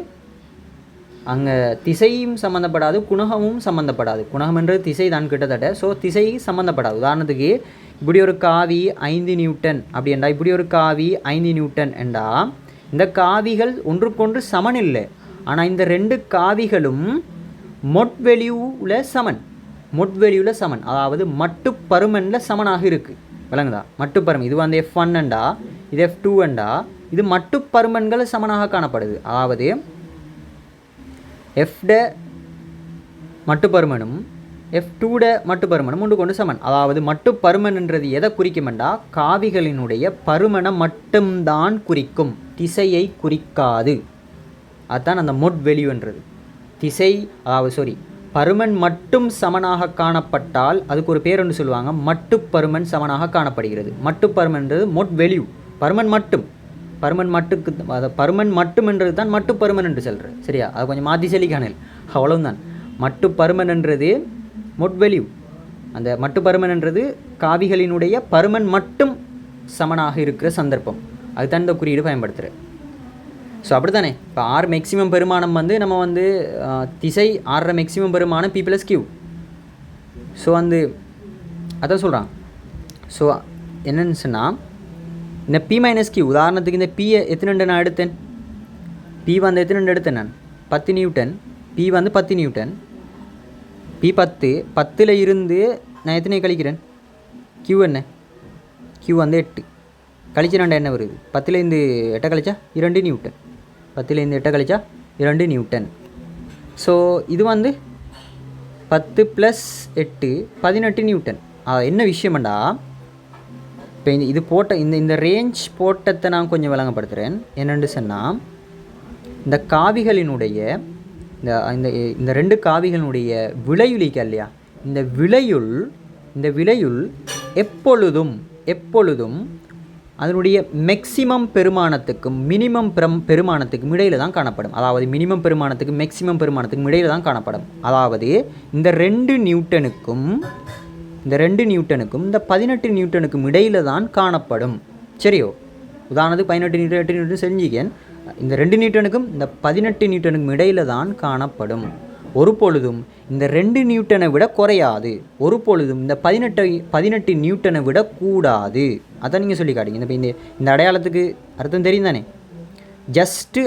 அங்கே திசையும் சம்மந்தப்படாது, குணகமும் சம்மந்தப்படாது. குணகம்ன்றது திசை தான் கிட்டத்தட்ட. ஸோ திசை சம்மந்தப்படாது. உதாரணத்துக்கு இப்படி ஒரு காவி 5 நியூட்டன் அப்படி என்றா, இப்படி ஒரு காவி 5 நியூட்டன் என்றா, இந்த காவிகள் ஒன்றுக்கொன்று சமன் இல்லை. ஆனால் இந்த ரெண்டு காவிகளும் மொட் வேல்யூவில் சமன், அதாவது மட்டு பருமனில் சமனாக இருக்குது விளங்குதா. மட்டு பருமன் இது வந்து F1 என்றா, இது F2 என்றா, இது மட்டு பருமன்கள் சமனாக காணப்படுது. அதாவது எஃப்ட மட்டு பருமனும் F2 மட்டு பருமனும் ஒன்று கொண்டு சமன். அதாவது மட்டு பருமன்ன்றது எதை குறிக்குமெண்டா, காவிகளினுடைய பருமனை மட்டும்தான் குறிக்கும், திசையை குறிக்காது. அதுதான் அந்த மொட் வேல்யூன்றது. திசை அதாவது பருமன் மட்டும் சமனாக காணப்பட்டால் அதுக்கு ஒரு பேர் ஒன்று சொல்லுவாங்க, மட்டு பருமன் சமனாக காணப்படுகிறது. மட்டு பருமன்றது மொட் வேல்யூ, பருமன் மட்டும்ன்றது தான் மட்டு பருமன் என்று சொல்கிறது சரியா. அது கொஞ்சம் மாற்றி சொல்லிக்கானல் அவ்வளவுதான். மட்டு பருமன்ன்றது மொட் வேல்யூ, அந்த மட்டு பருமன்ன்றது காவிகளினுடைய பருமன் மட்டும் சமனாக இருக்கிற சந்தர்ப்பம், அதுதான் இந்த குறியீடு பயன்படுத்துகிற. ஸோ அப்படி தானே. இப்போ ஆர் மேக்ஸிமம் பெருமானம் வந்து நம்ம வந்து திசை ஆர்ற மேக்ஸிமம் பெருமானம் பி ப்ளஸ் கியூ. ஸோ வந்து அதான் சொல்கிறான். ஸோ என்னென்னு சொன்னால், இந்த பி மைனஸ் கியூ உதாரணத்துக்கு இந்த பியை எத்தனை நான் எடுத்தேன், பி வந்து எத்தனை எடுத்தேன் நான் 10 நியூட்டன், பி வந்து 10 நியூட்டன், பி 10 இருந்து நான் எத்தனை கழிக்கிறேன், கியூ என்ன, கியூ வந்து 8 கழிச்சு 2 என்ன வருது, 10 8 கழிச்சா 2 நியூட்டன், 10 8 கழிச்சா 2 நியூட்டன். ஸோ இது வந்து 10 + 8 18 நியூட்டன். என்ன விஷயம்டா, இப்போ இது போட்ட இந்த ரேஞ்ச் போட்டத்தை நான் கொஞ்சம் விளங்கப்படுத்துகிறேன். என்னென்னு சொன்னால், இந்த காவிகளினுடைய இந்த ரெண்டு காவிகளினுடைய விலையுளிக்க இல்லையா, இந்த விலையுள் எப்பொழுதும் அதனுடைய மேக்சிமம் பெருமானத்துக்கும் மினிமம் பெருமானத்துக்கும் இடையில் தான் காணப்படும். அதாவது மினிமம் பெருமானத்துக்கும் மேக்சிமம் பெருமானத்துக்கும் இடையில் தான் காணப்படும். அதாவது இந்த 2 நியூட்டனுக்கும் இந்த 18 நியூட்டனுக்கும் இடையில் தான் காணப்படும் சரியோ. உதாரணத்துக்கு 18 நியூட்டன் செஞ்சுக்கேன். இந்த 2 நியூட்டனுக்கும் இந்த 18 நியூட்டனுக்கும் இடையில் தான் காணப்படும். ஒரு பொழுதும் இந்த 2 நியூட்டனை விட குறையாது, ஒரு பொழுதும் இந்த 18 நியூட்டனை விட கூடாது. அதான் நீங்கள் சொல்லி காட்டுங்க. இப்போ இந்த அடையாளத்துக்கு அர்த்தம் தெரியும் தானே. ஜஸ்ட்டு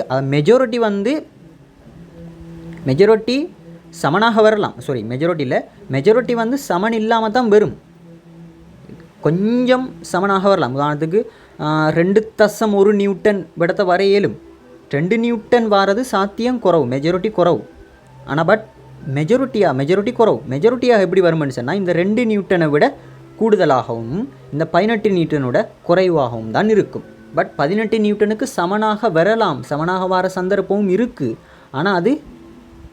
மெஜாரிட்டி சமனாக வரலாம், மெஜாரிட்டி வந்து சமன் இல்லாமல் தான் வரும், கொஞ்சம் சமனாக வரலாம். உதாரணத்துக்கு 2.1 நியூட்டன் விடத்தை வர இயலும். 2 நியூட்டன் வாரது சாத்தியம் குறவு, மெஜாரிட்டி குறவு. ஆனால் பட் மெஜாரிட்டி குறவு. மெஜாரிட்டியாக எப்படி வரும்னு சொன்னால், இந்த 2 நியூட்டனை விட கூடுதலாகவும் இந்த 18 நியூட்டனோட குறைவாகவும் தான் இருக்கும். பட் 18 நியூட்டனுக்கு சமனாக வரலாம், சமனாக வர சந்தர்ப்பமும் இருக்குது. ஆனால் அது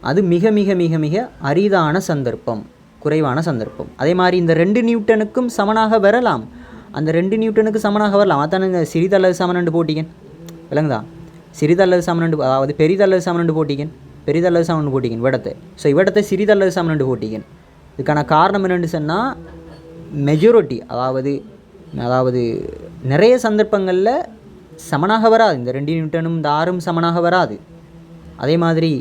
அது மிக மிக மிக மிக அரிதான சந்தர்ப்பம், குறைவான சந்தர்ப்பம். அதே மாதிரி இந்த 2 நியூட்டனுக்கும் சமனாக வரலாம், அந்த 2 நியூட்டனுக்கு சமனாக வரலாம். அதான் இந்த சிறிதல்லது சமனண்டு போட்டிக்கன் விளங்குதா? சிறிதல்லது சமனண்டு, அதாவது பெரிதல்லது சமனண்டு போட்டிக்கன், பெரிதல்லது சமனண்டு போட்டிக்கன் விடத்தை. ஸோ இவ்விடத்தை சிறிதல்லது சமனண்டு போட்டிக்கன். இதுக்கான காரணம் என்னென்னு சொன்னால் மெஜாரிட்டி, அதாவது நிறைய சந்தர்ப்பங்களில் சமனாக வராது. இந்த 2 நியூட்டனும் இந்த 6ம் சமனாக வராது. அதே மாதிரி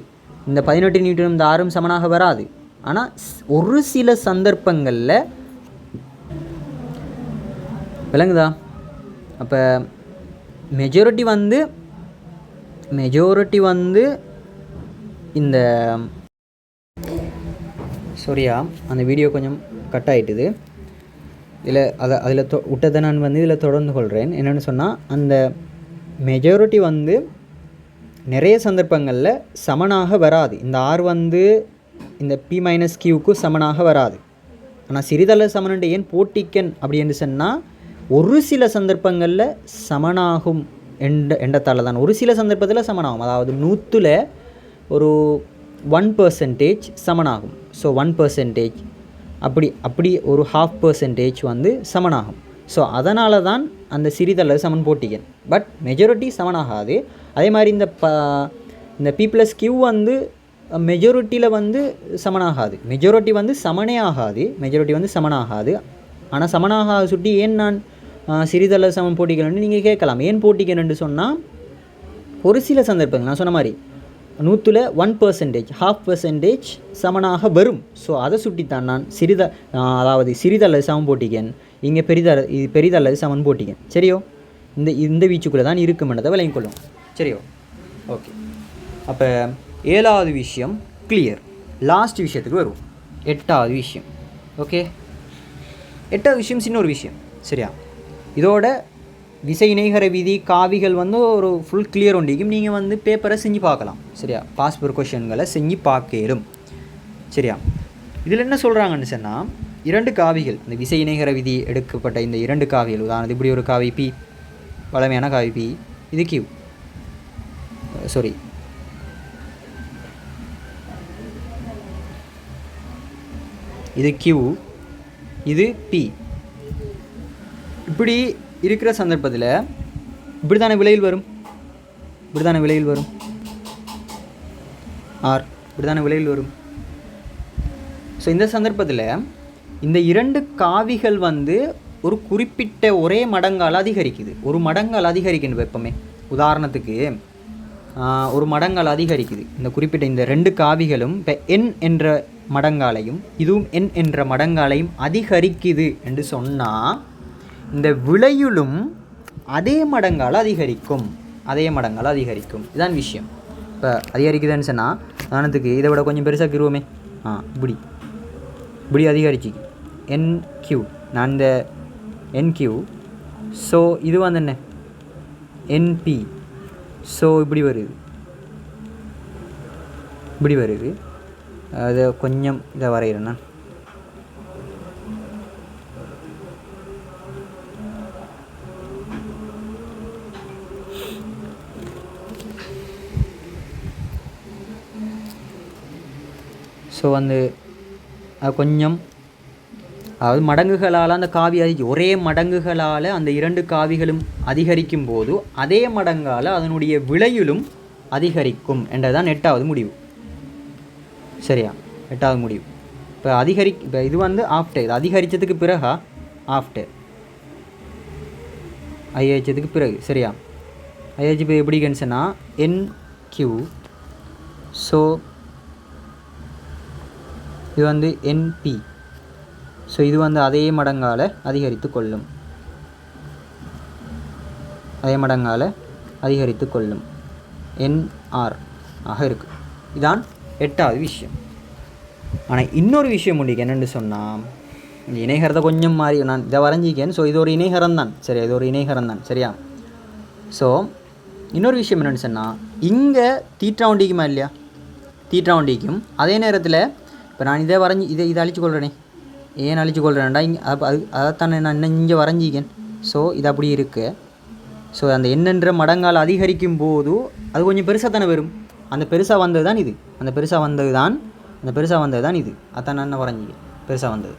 இந்த 18 நியூட்டனும் இந்த 6ம் சமனாக வராது. ஆனால் ஒரு சில சந்தர்ப்பங்களில் விளங்குதா? அப்போ மெஜாரிட்டி வந்து இந்த சாரியா அந்த வீடியோ கொஞ்சம் கட் ஆகிட்டுது. அதில் விட்டதை நான் வந்து இதில் தொடர்ந்து கொள்கிறேன். என்னென்னு சொன்னால் அந்த மெஜாரிட்டி வந்து நிறைய சந்தர்ப்பங்களில் சமனாக வராது. இந்த ஆர் வந்து இந்த P-Qக்கு சமனாக வராது. ஆனால் சிறிதல்லது சமனண்டு ஏன் போட்டிக்கன் அப்படி என்று சொன்னால் ஒரு சில சந்தர்ப்பங்களில் சமனாகும் எண்டத்தால் தான். ஒரு சில சந்தர்ப்பத்தில் சமனாகும், அதாவது 100ல் ஒரு 1% சமனாகும். ஸோ 1% அப்படி ஒரு 0.5% வந்து சமனாகும். ஸோ அதனால தான் அந்த சிறிதல்லது சமன் போட்டிக்கன். But majority சமனாகாது. அதே மாதிரி இந்த P+Q வந்து மெஜாரிட்டியில் வந்து சமனாகாது. மெஜாரிட்டி வந்து சமனே ஆகாது. ஆனால் சமனாகாத சுட்டி ஏன் நான் சிறிதல்லது சமன் போட்டிக்கணும்னு நீங்கள் கேட்கலாம். ஏன் போட்டிக்கணுன்னு சொன்னால் ஒரு சில சந்தர்ப்பங்கள் நான் சொன்ன மாதிரி 100ல் 1%, 0.5% சமனாக வரும். ஸோ அதை சுட்டித்தான் நான் அதாவது சிறிதல்லது சமன் போட்டிக்கன், இங்கே பெரிதல்லது சமன் போட்டிக்கன். சரியோ? இந்த வீச்சுக்குள்ளே தான் இருக்குமென்றதை விளங்கிக் கொள்ளும். சரியோ? ஓகே. அப்போ 7வது விஷயம் கிளியர். லாஸ்ட் விஷயத்துக்கு வருவோம். 8வது விஷயம். ஓகே, 8வது விஷயம் சின்ன ஒரு விஷயம். சரியா? இதோட விசை இணைகர விதி காவிகள் வந்து ஒரு ஃபுல் கிளியர் ஒன்றிக்கும் நீங்கள் வந்து பேப்பரை செஞ்சு பார்க்கலாம். சரியா? பாஸ்போர்ட் கொஷன்களை செஞ்சு பார்க்கலும். சரியா? இதில் என்ன சொல்கிறாங்கன்னு சொன்னால் 2 காவிகள், இந்த விசை இணைகர விதி எடுக்கப்பட்ட இந்த 2 காவிகள், உதாரணத்து இப்படி ஒரு காவி P, வளமையான காவி P, இது Q, சாரி இது Q, இது P. இப்படி இருக்கிற சந்தர்ப்பத்தில் இப்படித்தான விலையில் வரும், ஆர் இப்படித்தான விலையில் வரும். ஸோ இந்த சந்தர்ப்பத்தில் இந்த 2 காவிகள் வந்து ஒரு குறிப்பிட்ட ஒரே மடங்கால் அதிகரிக்குது. ஒரு மடங்கால் அதிகரிக்குது வெப்பமே. உதாரணத்துக்கு ஒரு மடங்கால் அதிகரிக்குது. இந்த குறிப்பிட்ட இந்த 2 காவிகளும் இப்போ N என்ற மடங்காலையும் இதுவும் N என்ற மடங்காலையும் அதிகரிக்குது என்று சொன்னால் இந்த விலையிலும் அதே மடங்கால் அதிகரிக்கும். இதுதான் விஷயம். இப்போ அதிகரிக்குதுன்னு சொன்னால் உதாரணத்துக்கு இதை விட கொஞ்சம் பெருசாக கிருவோமே, இப்படி அதிகரிச்சு NQ, நான் இந்த NQ, ஸோ இது வந்து என்ன NP, ஸோ இப்படி வருது. அதை கொஞ்சம் இதை வரைகிறேன் நான். ஸோ வந்து அது கொஞ்சம், அதாவது மடங்குகளால் அந்த காவி ஒரே மடங்குகளால் அந்த 2 காவிகளும் அதிகரிக்கும் போது அதே மடங்கால் அதனுடைய விலையிலும் அதிகரிக்கும் என்றதான் 8வது முடிவு. சரியா? 8வது முடிவு. இப்போ இது வந்து ஆஃப்டர், இது அதிகரித்ததுக்கு பிறகு அதிகரித்ததுக்கு பிறகு. சரியா? அதிகரிச்சு இப்போ எப்படி கணிச்சுன்னா NQ, ஸோ இது வந்து NP, ஸோ இது வந்து அதே மடங்கால் அதிகரித்து கொள்ளும். NR ஆக இருக்குது. இதுதான் 8வது விஷயம். ஆனால் இன்னொரு விஷயம் முடிக்க என்னென்னு சொன்னால், இந்த இணைகரத்தை கொஞ்சம் மாறி நான் இதை வரைஞ்சிக்கேன். ஸோ இது ஒரு இணைகரம் தான். சரியா? இது ஒரு இணைகரம் தான். சரியா? ஸோ இன்னொரு விஷயம் என்னென்னு சொன்னால், இங்கே தீட்டா ஒண்டிக்குமா இல்லையா? தீட்டா ஒண்டிக்கும். அதே நேரத்தில் இப்போ நான் இதை வரைஞ்சி இதை அழிச்சு கொள்கிறேனே, ஏன் அழிச்சு கொள்கிறேன்டா, இங்கே அதைத்தானே நான் இன்னும் இங்கே வரைஞ்சிக்கேன். ஸோ இது அப்படி இருக்குது. ஸோ அந்த எண்ணென்ற மடங்கால் அதிகரிக்கும் போது அது கொஞ்சம் பெருசாக தானே வரும். அந்த பெருசாக வந்தது தான் இது, அந்த பெருசாக வந்தது தான் இது. அதான் நான் வரைஞ்சி பெருசாக வந்தது.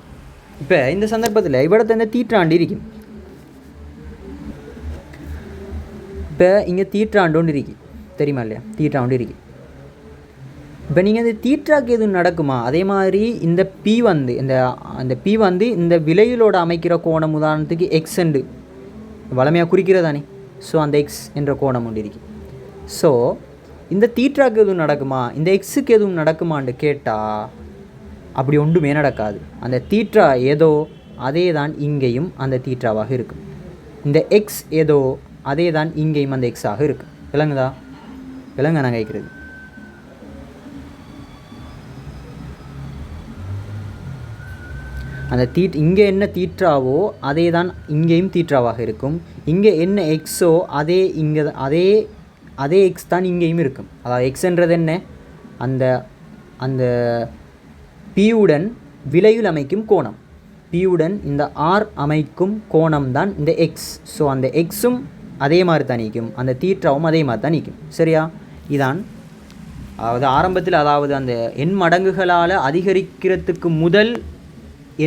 இப்போ இந்த சந்தர்ப்பத்தில் இவ்விடத்தை இந்த தீட்டாண்டு இருக்கும். இப்போ இங்கே தீட்டாண்டு ஒன்று இருக்கு, தெரியுமா இல்லையா? தீட்டா ஒன்று இருக்கு. இப்போ நீங்கள் இந்த தீட்டாக்கு எதுவும் நடக்குமா? அதே மாதிரி இந்த பி வந்து இந்த பி வந்து இந்த விலையிலோட அமைக்கிற கோணம் உதாரணத்துக்கு எக்ஸ்ண்டு வளமையாக குறிக்கிறதானே. ஸோ அந்த எக்ஸ் என்ற கோணம் ஒன்று இருக்கு. ஸோ இந்த தீட்டாக்கு எதுவும் நடக்குமா, இந்த எக்ஸுக்கு எதுவும் நடக்குமான்னு கேட்டால் அப்படி ஒன்றுமே நடக்காது. அந்த தீட்டா ஏதோ அதே தான் இங்கேயும் அந்த தீட்டாவாக இருக்கும். இந்த எக்ஸ் ஏதோ அதே தான் இங்கேயும் அந்த எக்ஸாக இருக்கும். விளங்குதா? விளங்க நான் கேட்குறது. அந்த இங்கே என்ன தீட்டாவோ அதே தான் இங்கேயும் தீட்டாவாக இருக்கும். இங்கே என்ன எக்ஸோ அதே எக்ஸ் தான் இங்கேயும் இருக்கும். அதாவது எக்ஸ்ன்றது என்ன, அந்த அந்த பியுடன் விலையில் அமைக்கும் கோணம், பியுடன் இந்த ஆர் அமைக்கும் கோணம் தான் இந்த எக்ஸ். ஸோ அந்த எக்ஸும் அதே மாதிரி தான் நிற்கும், அந்த தீட்டாவும் அதே மாதிரி தான் நிற்கும். சரியா? இதான் அதாவது ஆரம்பத்தில் அதாவது அந்த எண் மடங்குகளால் அதிகரிக்கிறதுக்கு முதல்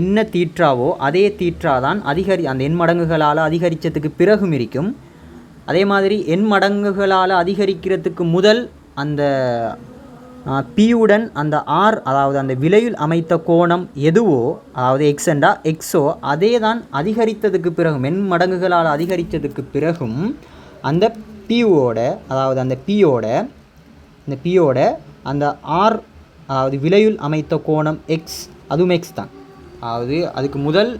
என்ன தீட்டாவோ அதே தீட்டா தான் அந்த எண் மடங்குகளால் அதிகரித்ததுக்கு பிறகும் இருக்கும். அதே மாதிரி எண் மடங்குகளால் அதிகரிக்கிறதுக்கு முதல் அந்த பியுடன் அந்த ஆர் அதாவது அந்த விலையில் அமைத்த கோணம் எதுவோ அதாவது எக்ஸ்ண்டா எக்ஸோ அதே தான் அதிகரித்ததுக்கு பிறகும் எண் மடங்குகளால் அதிகரித்ததுக்கு பிறகும் அந்த பியோட அதாவது அந்த பியோட அந்த ஆர் அதாவது விலையில் அமைத்த கோணம் எக்ஸ் அதுவும் எக்ஸ் தான். அதாவது அதுக்கு முதல்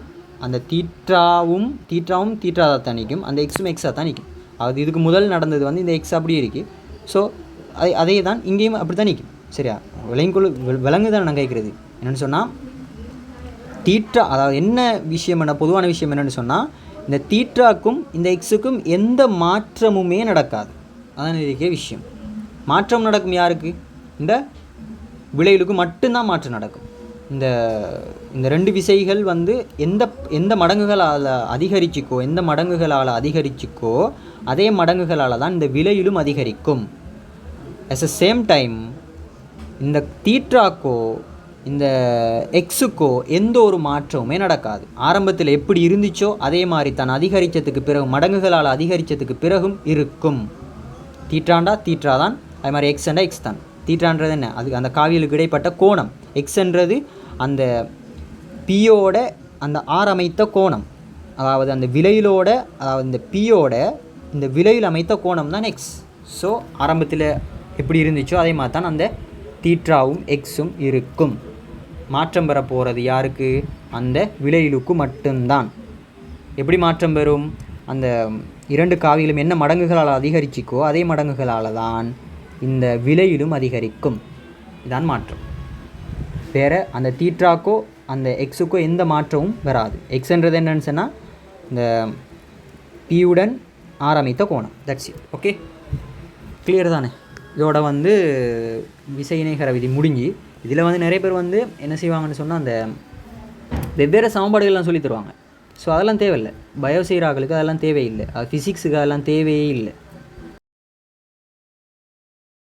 அந்த தீட்டாவும் தீட்டா தான் நிற்கும், அந்த எக்ஸும் எக்ஸாக தான் நிற்கும். அதாவது இதுக்கு முதல் நடந்தது வந்து இந்த எக்ஸ் அப்படி இருக்குது. ஸோ அதே தான் இங்கேயும் அப்படி தான் நிற்கும். சரியா? விலங்கு தான் நான் கேட்குறது என்னென்னு சொன்னால் தீட்டா அதாவது என்ன விஷயம் என்ன பொதுவான விஷயம் என்னென்னு சொன்னால் இந்த தீட்டாக்கும் இந்த எக்ஸுக்கும் எந்த மாற்றமுமே நடக்காது. அதான் இருக்கிற விஷயம். மாற்றம் நடக்கும் யாருக்கு? இந்த விளைவுக்கு மட்டும்தான் மாற்றம் நடக்கும். இந்த ரெண்டு விசைகள் வந்து எந்த மடங்குகளால் அதிகரிச்சிக்கோ அதே மடங்குகளால் தான் இந்த விலையிலும் அதிகரிக்கும். அட் த சேம் டைம் இந்த தீட்டாக்கோ இந்த எக்ஸுக்கோ எந்த ஒரு மாற்றமுமே நடக்காது. ஆரம்பத்தில் எப்படி இருந்துச்சோ அதே மாதிரி தான் அதிகரித்ததுக்கு பிறகு மடங்குகளால் அதிகரித்ததுக்கு பிறகும் இருக்கும். தீட்டா தான், அது மாதிரி எக்ஸ்ண்டா எக்ஸ் தான். தீட்டான்றது என்ன, அது அந்த காவியலுக்கு இடைப்பட்ட கோணம். எக்ஸ்ன்றது அந்த பியோட அந்த ஆர் அமைத்த கோணம், அதாவது அந்த விலையிலோட அதாவது இந்த பியோட இந்த விலையில் அமைத்த கோணம் தான் எக்ஸ். ஸோ ஆரம்பத்தில் எப்படி இருந்துச்சோ அதே மாதிரி தான் அந்த தீட்டாவும் எக்ஸும் இருக்கும். மாற்றம் பெற போகிறது யாருக்கு? அந்த விலையிலுக்கு மட்டும்தான். எப்படி மாற்றம் பெறும்? அந்த இரண்டு காவிகளும் என்ன மடங்குகளால் அதிகரிச்சிக்கோ அதே மடங்குகளால் தான் இந்த விலையிலும் அதிகரிக்கும். இதான் மாற்றம். வேறு அந்த தீட்டாக்கோ அந்த எக்ஸுக்கோ எந்த மாற்றமும் வராது. எக்ஸ்ன்றது என்னன்னு சொன்னால் இந்த பியுடன் ஆரம்பித்த கோணம். That's it. ஓகே, கிளியர் தானே? இதோட வந்து விசை இணைகர விதி முடிஞ்சு. இதில் வந்து நிறைய பேர் வந்து என்ன செய்வாங்கன்னு சொன்னால் அந்த வெவ்வேறு சமன்பாடுகள்லாம் சொல்லி தருவாங்க. ஸோ அதெல்லாம் தேவையில்லை. பயோ செய்கிறாங்களுக்கு அதெல்லாம் தேவையில்லை. அது ஃபிசிக்ஸுக்கு அதெல்லாம் தேவையே இல்லை.